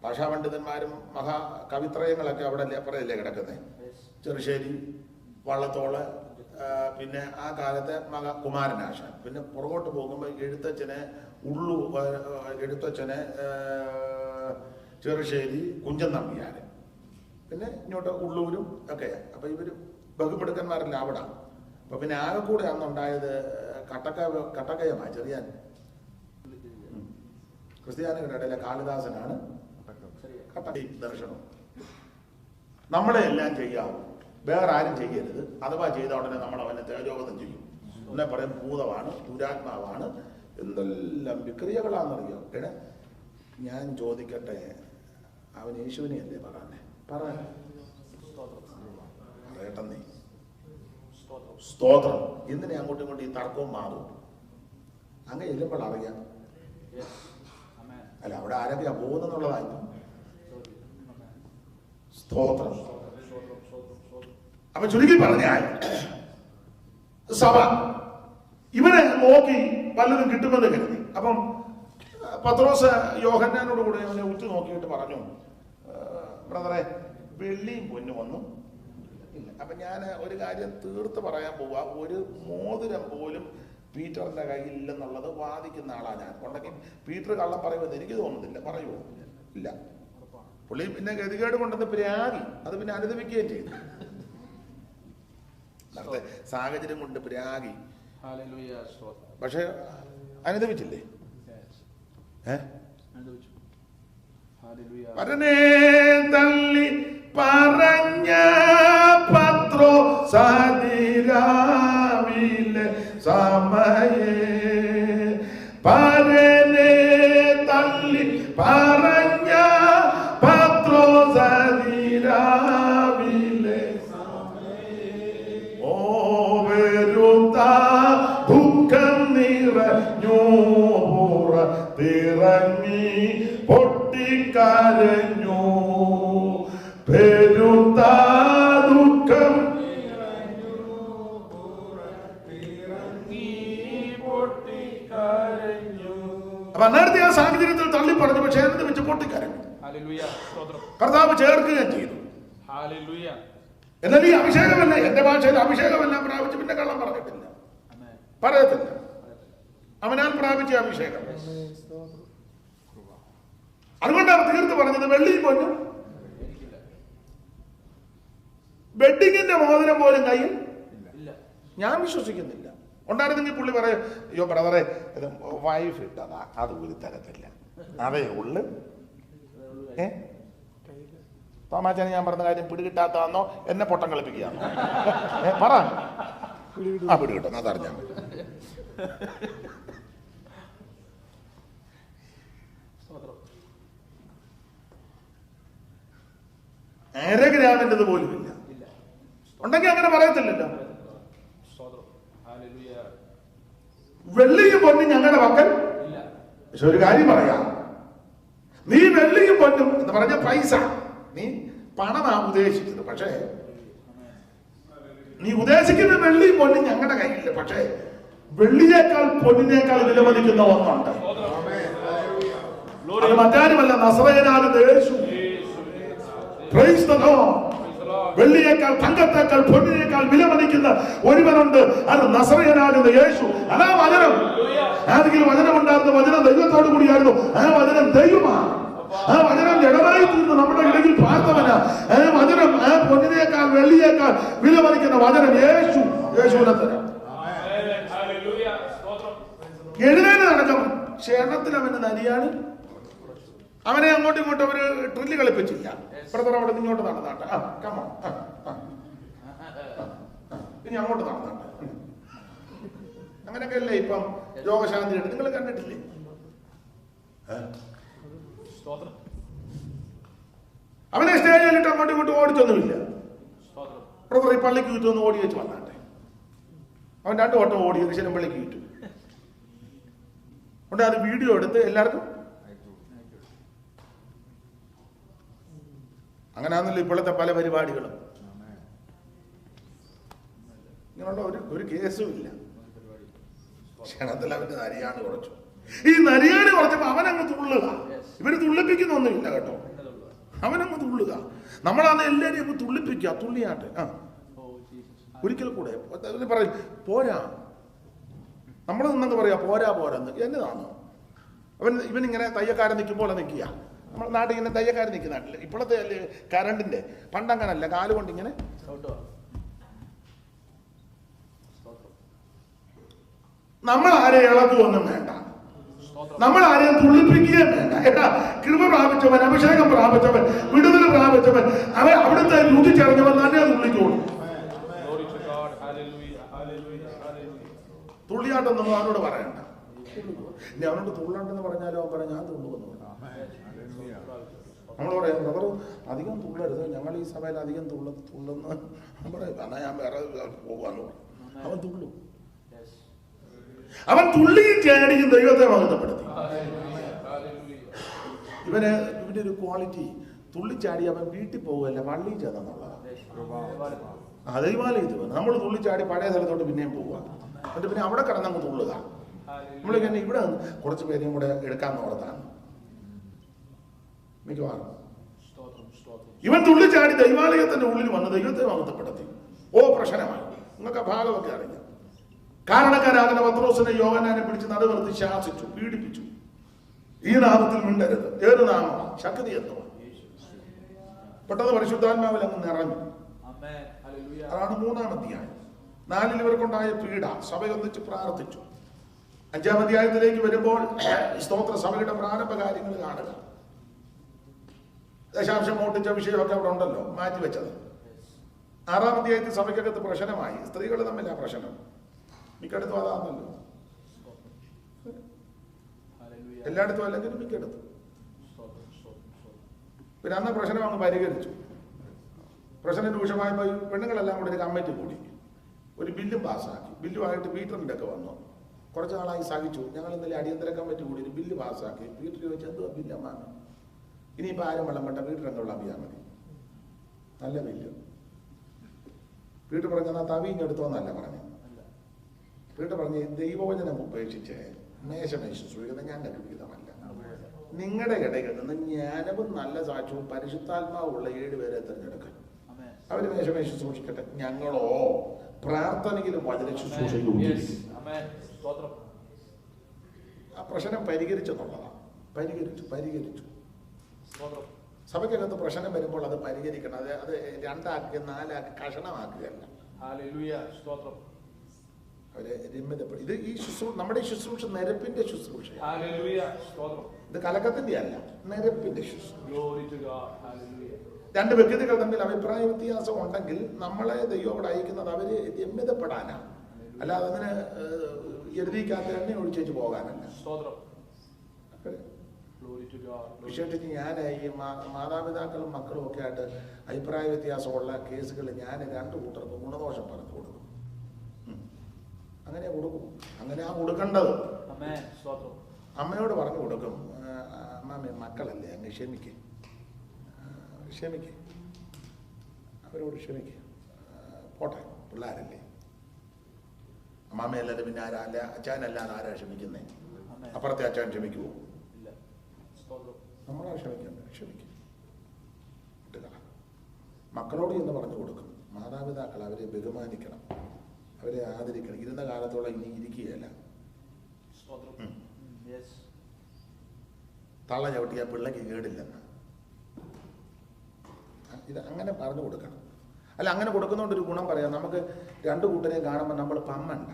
S1: ഭാഷാപണ്ഡിതന്മാരും കവിത്രയങ്ങളൊക്കെ അവിടെ അപ്പുറയല്ലേ കിടക്കുന്നത്. ചെറുശ്ശേരി, വള്ളത്തോള്, പിന്നെ ആ കാലത്തെ കുമാരനാശാൻ. പിന്നെ പുറകോട്ട് പോകുമ്പോൾ എഴുത്തച്ഛന് ചെറുശ്ശേരി, കുഞ്ചൻ നമ്പ്യാര്, പിന്നെ ഇങ്ങോട്ട് ഉള്ളൂരും ഒക്കെ. അപ്പൊ ഇവര് ബഹുമിടുക്കന്മാരല്ല അവിടെ. അപ്പൊ പിന്നെ ആകെ കൂടെ അന്നുണ്ടായത് കട്ടക്കയമായി. ചെറിയ ക്രിസ്ത്യാനികളുടെ ഇടയിലെ കാളിദാസനാണ് ദർശനം. നമ്മളെ എല്ലാം ചെയ്യാവൂ, വേറെ ആരും ചെയ്യരുത്. അഥവാ ചെയ്ത ഉടനെ നമ്മൾ അവനെ തേജോവധം ചെയ്യും. എന്നെ പറയും ഭൂതമാണ്, ദുരാത്മാവാണ്, എന്തെല്ലാം വിക്രിയകളാണെന്നറിയോ. എടേ ഞാൻ ചോദിക്കട്ടെ, അവൻ യേശുവിനെ അല്ലേ പറഞ്ഞേ? പറയട്ടെ നീ. സ്തോത്രം. എന്തിനാ അങ്ങോട്ടും ഇങ്ങോട്ടും ഈ തർക്കവും മാറും? അങ്ങനെ ചെല്ലുമ്പോൾ അറിയാം. അല്ല, അവിടെ ആരൊക്കെയാ പോകുന്നെന്നുള്ളതായിരുന്നു. സ്തോത്രം. അപ്പൊ ചുരുക്കി പറഞ്ഞാൽ സഭ ഇവനെ നോക്കി പലതും കിട്ടുമെന്ന് കരുതി. അപ്പം പത്രോസ് യോഹന്നാനോട് കൂടെ അവനെ ഉറ്റു നോക്കിയിട്ട് പറഞ്ഞു, ബ്രദറെ, വെള്ളിയും പൊന്നും ഒന്നും ഇല്ല. അപ്പൊ ഞാൻ ഒരു കാര്യം തീർത്ത് പറയാൻ പോവാ, ഒരു മോതിരം പോലും പീറ്ററിന്റെ കയ്യിൽ ഇല്ലെന്നുള്ളത് വാദിക്കുന്ന ആളാ ഞാൻ. ഉണ്ടെങ്കിൽ പീറ്റർ കള്ളം പറയുമെന്ന് എനിക്ക് തോന്നുന്നില്ല. പറയുമോ? ഇല്ല. പുള്ളി പിന്നെ ഗതികേട് കൊണ്ടെന്ന് പ്രാഗി, അത് പിന്നെ അനുദമിക്കുകയും ചെയ്തു. നേരത്തെ സാഹചര്യം കൊണ്ട് പ്രാഗി, പക്ഷെ അനുദമിച്ചില്ലേ? വരനെ തള്ളി പറഞ്ഞ പത്രോസാദിരാവിലെ സമയേ, പരനെ തള്ളി പറഞ്ഞ പത്രോസാദിരാവിലെ സമയേ, ഓ വരുത്ത ദുഃഖം നിറഞ്ഞു തിറങ്ങി പൊട്ടിക്കരഞ്ഞു, പെരുത്ത ദുഃഖം അപ്പൊ നേരത്തെ ആ സാഹചര്യത്തിൽ തള്ളി പറഞ്ഞു, പക്ഷേ എന്ത് വെച്ച് പൊട്ടിക്കരഞ്ഞു. കർത്താവ് ചേർക്കുകയും ചെയ്തു. എന്നാൽ ഈ അഭിഷേകമല്ല, എന്റെ ഭാഷയിൽ അഭിഷേകമെല്ലാം പ്രാപിച്ചു പിന്നെ കള്ളം പറഞ്ഞിട്ടില്ല, പറയത്തില്ല. അവനാൽ പ്രാപിച്ച അഭിഷേകം. അതുകൊണ്ടാണ് തീർത്ത് പറഞ്ഞത്, വെള്ളിയും പൊന്നും വെഡിങ്ങിന്റെ മോതിരം പോലും കയ്യിൽ ഞാൻ വിശ്വസിക്കുന്നില്ല. ഉണ്ടായിരുന്നെങ്കിൽ പുള്ളി പറയും, അയ്യോ ബ്രദറെ, ഇത് വൈഫ് ഇട്ടതാ, അത് ഒരു തരത്തില്ല, അതേ ഉള്ളു. തോമാച്ചാന് ഞാൻ പറഞ്ഞ കാര്യം പിടികിട്ടാത്താന്നോ, എന്നെ പൊട്ടം കളിപ്പിക്കുകയാണോ? പറ. ആ പിടികിട്ടും, അതറിഞ്ഞാൽ മതി. ഗ്രാമിൻ്റെത് പോലും ഇല്ല. ഉണ്ടെങ്കിൽ അങ്ങനെ പറയത്തില്ലല്ലോ. വെള്ളിയും പൊന്നും ഞങ്ങളുടെ പക്കൽ. പക്ഷെ ഒരു കാര്യം പറയാം, നീ വെള്ളിയും പൊന്നും എന്ന് പറഞ്ഞ പൈസ, നീ പണമാ ഉദ്ദേശിച്ചത്. പക്ഷേ നീ ഉദ്ദേശിക്കുന്ന വെള്ളിയും പൊന്നും ഞങ്ങളുടെ കയ്യിലില്ല. പക്ഷേ വെള്ളിയേക്കാൾ പൊന്നിനേക്കാൾ വിലമതിക്കുന്ന ഒന്നുണ്ട്. അത് മറ്റാരുമല്ല, നസറേയനാകുന്ന യേശു. Praise the Lord. വെള്ളിയേക്കാൾ, തങ്കത്തേക്കാൾ, പൊന്നിനേക്കാൾ വിലമതിക്കുന്ന ഒരുവനുണ്ട്. അത് നസറേയനാകുന്ന യേശു. അതാ വചനം. ആരെങ്കിലും വചനമുണ്ടായിരുന്ന വചനം ദൈവത്തോടു കൂടിയായിരുന്നു. ആ വചനം ദൈവമാണ്. ആ വചനം ജഡമായി തീർന്ന് നമ്മുടെ ഇടയിൽ പാർത്തവനാ. ആ വചനം, ആ പൊന്നിനേക്കാൾ വെള്ളിയേക്കാൾ വിലമതിക്കുന്ന വചനം യേശു. യേശുവിനെ തരാം. എഴുന്നേറ്റ് നടക്കും. ക്ഷേമത്തിൽ അവന് നരിയാണ്. അവനെ അങ്ങോട്ടും ഇങ്ങോട്ടും അവര് ട്രില്ല് കളിപ്പിച്ചില്ല. ബ്രദർ അവിടെ ഇങ്ങോട്ട് നടന്നാട്ടെ, ഇനി അങ്ങോട്ട് നടന്നാട്ടെ. അങ്ങനെയൊക്കെ അല്ലേ ഇപ്പം രോഗശാന്തി എടുത്ത് നിങ്ങൾ കണ്ടിട്ടില്ലേ? അവനെ സ്റ്റേജിലിട്ട് അങ്ങോട്ടും ഇങ്ങോട്ടും ഓടിച്ചൊന്നുമില്ല. ബ്രദർ ഈ പള്ളിക്ക് ചുറ്റൊന്ന് ഓടി വെച്ച് വന്നാട്ടെ. അവൻ 2 വട്ടം ഓടി ശരം പള്ളിക്ക് ചുറ്റും. അതുകൊണ്ട് അത് വീഡിയോ എടുത്ത് എല്ലാവർക്കും. അങ്ങനെയാണല്ലോ ഇപ്പോഴത്തെ പല പരിപാടികളും. ഇങ്ങനെയുള്ള ഒരു കേസും ഇല്ല. ക്ഷണത്തിൽ അവന്റെ നരിയാണ് കുറച്ചു. ഈ നരിയാണ് കുറച്ചപ്പോ അവനങ്ങ് തുള്ളുക. ഇവര് തുള്ളിപ്പിക്കുന്നൊന്നുമില്ല കേട്ടോ, അവനങ്ങ് തുള്ളുക. നമ്മളാണ് എല്ലാരെയും അങ്ങ് തുള്ളിപ്പിക്കുക. തുള്ളിയാട്ട് ഒരിക്കൽ കൂടെ പറയും പോരാ. നമ്മൾ നിന്നെന്ന് പറയാ പോരാ പോരാന്ന്. എന്നതാണോ ഇവനിങ്ങനെ തയ്യക്കാരൻ നിൽക്കുമ്പോൾ നിൽക്കുക. നമ്മുടെ നാട്ടിൽ ഇങ്ങനെ തയ്യക്കാരൻ നിൽക്കുന്ന നാട്ടില് ഇപ്പോഴത്തെ അല്ലേ കറണ്ടിന്റെ. പണ്ടങ്ങനല്ല, കാലുകൊണ്ട് ഇങ്ങനെ. നമ്മൾ ആരെയും ഇളകുവൊന്നും വേണ്ട, നമ്മൾ ആരെയും തുള്ളിപ്പിക്കുകയും വേണ്ട. ഏട്ടാ, കൃപ പ്രാപിച്ചവൻ, അഭിഷേകം പ്രാപിച്ചവൻ, വിടുതൽ പ്രാപിച്ചവൻ, അവൻ അവിടുത്തെ രുചിച്ചറിഞ്ഞവൻ തന്നെ തുള്ളിക്കോളും. തുള്ളിയാട്ടൊന്നും അവനോട് പറയണ്ട. ഇനി അവനോട് തുള്ളണ്ടെന്ന് പറഞ്ഞാലോ അവൻ പറയാം ഞാൻ തുള്ളുന്നു. നമ്മൾ പറയാം ബ്രദർ അധികം തുള്ളരുത്, ഞങ്ങൾ ഈ സഭയിൽ അധികം തുള്ളുന്ന പറയും. എന്നാൽ ഞാൻ വേറെ പോകാന്ന് പറയും. അവൻ തുള്ളും. അവൻ തുള്ളിയും ചാടിയും ദൈവത്തെ മഹത്വപ്പെടുത്തി. ഇവന്റെ ഒരു ക്വാളിറ്റി, തുള്ളിച്ചാടി അവൻ വീട്ടിൽ പോകുകയല്ല, പള്ളിയിൽ ചെന്നുള്ളതാണ്. ദൈവാലയത്തിൽ വന്ന് നമ്മൾ തുള്ളിച്ചാടി പഴയ സ്ഥലത്തോട്ട് പിന്നെയും പോവുക. എന്നിട്ട് പിന്നെ അവിടെ കിടന്നങ്ങ് തുള്ളുക. നമ്മളിങ്ങനെ ഇവിടെ കുറച്ച് പേരെയും കൂടെ എടുക്കാന്ന് ഓർത്താണ് മിക്കവാറും. ഇവൻ തുള്ളിച്ചാടി ദൈവാലയത്തിന്റെ ഉള്ളിൽ വന്ന് ദൈവത്തെ മഹത്വപ്പെടുത്തി. പ്രശ്നമായി. നിങ്ങൾക്ക് ആ ഭാഗമൊക്കെ അറിയാം. കാരണക്കാരാകുന്ന പത്രോസിനെ യോഹന്നാനെ പിടിച്ച് നടുവെറുത്ത് ശാസിച്ചു, പീഡിപ്പിച്ചു. ഈ നാമത്തിൽ മിണ്ടരുത്. ഏത് നാമമാണ്? ശക്തി എന്തോ. പെട്ടെന്ന് പരിശുദ്ധാത്മാവിൽ അങ്ങ് നിറഞ്ഞു. അതാണ് 3-ാം അധ്യായം. 4 ഇവർക്കുണ്ടായ പീഡ. സഭയൊന്നിച്ച് പ്രാർത്ഥിച്ചു. 5-ാം അധ്യായത്തിലേക്ക് വരുമ്പോൾ സ്തോത്ര സഭയുടെ പ്രാരംഭ കാര്യങ്ങൾ കാണുക. ദശാംശം മോട്ടിച്ച വിഷയമൊക്കെ അവിടെ ഉണ്ടല്ലോ, മാറ്റിവെച്ചത്. 6-ാം അധ്യായത്തിൽ സഭയ്ക്കകത്ത് പ്രശ്നമായി. സ്ത്രീകൾ തമ്മിൽ ആ പ്രശ്നം മിക്കടുത്തും അതാണല്ലോ. എല്ലായിടത്തും അല്ലെങ്കിലും മിക്കടുത്തും. പിന്നെ അന്ന് പ്രശ്നം അങ്ങ് പരിഹരിച്ചു. പ്രശ്നം രൂക്ഷമായപ്പോൾ പെണ്ണുങ്ങളെല്ലാം കൂടി ഒരു കമ്മിറ്റി കൂടി ഒരു ബില്ലും പാസ്സാക്കി. ബില്ലുമായിട്ട് പീറ്ററിൻ്റെ ഒക്കെ വന്നു. കുറച്ച് നാളായി സഹിച്ചു. ഞങ്ങൾ ഇന്നലെ അടിയന്തര കമ്മിറ്റി കൂടി ഒരു ബില്ല് പാസ്സാക്കി. പീറ്റർ ചോദിച്ചാൽ എന്തുവാ ബില്ലമ്മാണ്? ഇനിയിപ്പോൾ ആരും വെള്ളം വേണ്ട, പീറ്റർ വെള്ളം ചെയ്യാൻ മതി. നല്ല ബില്ല്. പീറ്റർ പറഞ്ഞാൽ തവീഞ്ഞെടുത്തോന്നല്ല പറഞ്ഞു. പീറ്റർ പറഞ്ഞ് ദൈവവചനം ഉപേക്ഷിച്ച് മേശമേശുന്നത് ഞങ്ങൾക്ക് വിഹിതമല്ല. നിങ്ങളുടെ ഇടയിൽ നിന്ന് ജ്ഞാനവും നല്ല സാക്ഷ്യവും പരിശുദ്ധാത്മാവുള്ള 7 പേരെ തിരഞ്ഞെടുക്കാൻ. അവർ മേശമേശ സൂക്ഷിക്കട്ടെ. ഞങ്ങളോ പ്രാർത്ഥനയിലും വചന ശുശ്രൂഷയിലും. ആ പ്രശ്നം പരിഹരിച്ചെന്നുള്ളതാണ്. പരിഹരിച്ചു. സഭയ്ക്കകത്ത് പ്രശ്നം വരുമ്പോൾ അത് പരിഹരിക്കണം. അത് 2 4 കഷണമാക്കുകയല്ല. അവരെ രമ്യതപ്പെടും. ഇത് ഈ നമ്മുടെ ശുശ്രൂഷ നിരപ്പിന്റെ ശുശ്രൂഷയാണ്. ഇത് കലക്കത്തിന്റെ അല്ല, നിരപ്പിന്റെ ശുശ്രൂഷ. 2 വ്യക്തികൾ തമ്മിൽ അഭിപ്രായ വ്യത്യാസം ഉണ്ടെങ്കിൽ നമ്മളെ ദൈവം അവിടെ അയക്കുന്നത് അവര് രമ്യതപ്പെടാനാണ്, അല്ലാതെ അതിന് എഴുതിക്കാത്ത എണ്ണ ഒഴിച്ചേച്ച് പോകാനല്ല. വിശേഷിച്ച് ഞാൻ ഈ മാതാപിതാക്കളും മക്കളും ഒക്കെ ആയിട്ട് അഭിപ്രായ വ്യത്യാസമുള്ള കേസുകൾ ഞാൻ 2 കൂട്ടർക്കും ഗുണദോഷം പറഞ്ഞു കൊടുക്കും. അങ്ങനെ കൊടുക്കും. അങ്ങനെയാ കൊടുക്കേണ്ടത്. അമ്മയോട് പറഞ്ഞു കൊടുക്കും, അമ്മാമ്മ മക്കളല്ലേ, അങ്ങ് ക്ഷമിക്ക്, അവരോട് ക്ഷമിക്ക്, പോട്ടെ, പിള്ളേരല്ലേ. അമ്മാമ്മയല്ലാതെ പിന്നെ ആരാല്ല, അച്ഛനല്ലാതെ ആരാ ക്ഷമിക്കുന്നേ? അപ്പുറത്തെ അച്ഛൻ ക്ഷമിക്കുമോ? നമ്മളാ ക്ഷമിക്കും. മക്കളോട് എന്ന് പറഞ്ഞു കൊടുക്കും. മാതാപിതാക്കൾ അവരെ ബഹുമാനിക്കണം, അവരെ ആദരിക്കണം. ഇരുന്ന കാലത്തോളം ഇനി ഇരിക്കുകയല്ല. തള്ള ചവിട്ടിയ പിള്ളയ്ക്ക് കേടില്ലെന്ന് ഇത് അങ്ങനെ പറഞ്ഞു കൊടുക്കണം. അല്ല, അങ്ങനെ കൊടുക്കുന്നതുകൊണ്ടൊരു ഗുണം പറയാം. നമുക്ക് 2 കൂട്ടരെയും കാണുമ്പോൾ നമ്മൾ പമ്മണ്ട.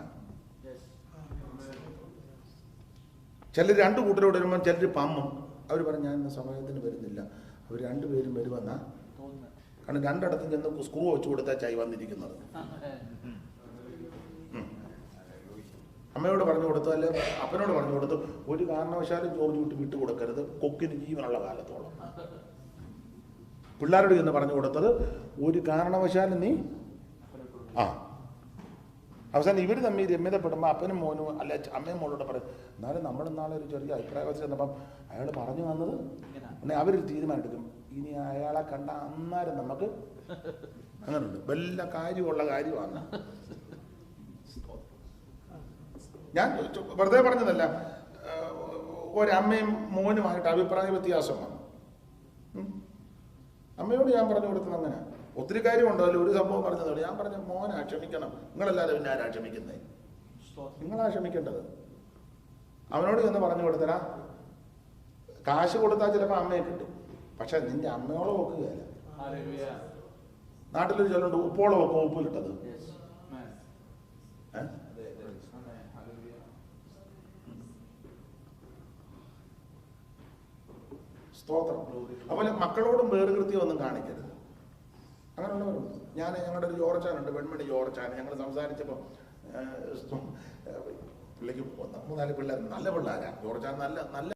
S1: ചിലർ 2 കൂട്ടരോട് വരുമ്പോൾ ചിലർ പമ്മും. അവർ പറഞ്ഞു ഞാൻ ഇന്ന് സമയത്തിന് വരുന്നില്ല, അവർ 2 പേരും വരുമെന്നാ. കാരണം 2 ഇടത്തും ചെന്ന് സ്ക്രൂ വെച്ച് കൊടുത്താൽ ചായ വന്നിരിക്കുന്നത്. അമ്മയോട് പറഞ്ഞു കൊടുത്തു, അല്ലെ അപ്പനോട് പറഞ്ഞു കൊടുത്തു, ഒരു കാരണവശാലും ചോറ് വിട്ടു കൊടുക്കരുത്, കൊക്കിന് ജീവനുള്ള കാലത്തോളം. പിള്ളേരോട് എന്ന് പറഞ്ഞു കൊടുത്തത്, ഒരു കാരണവശാലും നീ അവസാനം ഇവർ തമ്മിൽ രമ്യതപ്പെടുമ്പോൾ അപ്പനും മോനും അല്ലെ അമ്മയും മോളോട് പറയും. എന്നാലും നമ്മൾ നാളെ ഒരു ചെറിയ അഭിപ്രായ വ്യത്യാസം ചെന്നപ്പം അയാൾ പറഞ്ഞു വന്നത് പിന്നെ അവരൊരു തീരുമാനം എടുക്കും. ഇനി അയാളെ കണ്ട അന്നേരം നമുക്ക് അങ്ങനെയുണ്ട്. വല്ല കാര്യമുള്ള കാര്യമാണ്. ഞാൻ വെറുതെ പറഞ്ഞതല്ല. ഒരമ്മയും മോനുമായിട്ട് അഭിപ്രായ വ്യത്യാസം വന്നു. അമ്മയോട് ഞാൻ പറഞ്ഞു കൊടുത്തത് അങ്ങനെ. ഒത്തിരി കാര്യമുണ്ടോ? അതിൽ ഒരു സംഭവം പറഞ്ഞതോടെ ഞാൻ പറഞ്ഞു, മോനാ ക്ഷമിക്കണം, നിങ്ങളല്ലാതെ പിന്നെ ആരാ ക്ഷമിക്കുന്നേ? നിങ്ങളാ ക്ഷമിക്കേണ്ടത്. അവനോട് എന്ന് പറഞ്ഞു കൊടുത്തരാ, കാശ് കൊടുത്താൽ ചിലപ്പോൾ അമ്മയെ കിട്ടും, പക്ഷെ നിന്റെ അമ്മയോളം വെക്കുകയല്ല. നാട്ടിലൊരു ചൊല്ലുണ്ട്, ഉപ്പോളം വെക്കും ഉപ്പിലിട്ടത്. സ്തോത്രം. അതുപോലെ മക്കളോടും വേറുകൃത്യമൊന്നും കാണിക്കരുത്. അങ്ങനെയുള്ളവരുണ്ട്. ഞങ്ങളുടെ ഒരു ജോർച്ചാനുണ്ട്, വെൺമണി ജോർച്ചാൻ. ഞങ്ങൾ സംസാരിച്ചപ്പോൾ പുള്ളിക്ക് 3-4 പിള്ളേർ, നല്ല പിള്ളേരാ. ജോർച്ചാൻ നല്ല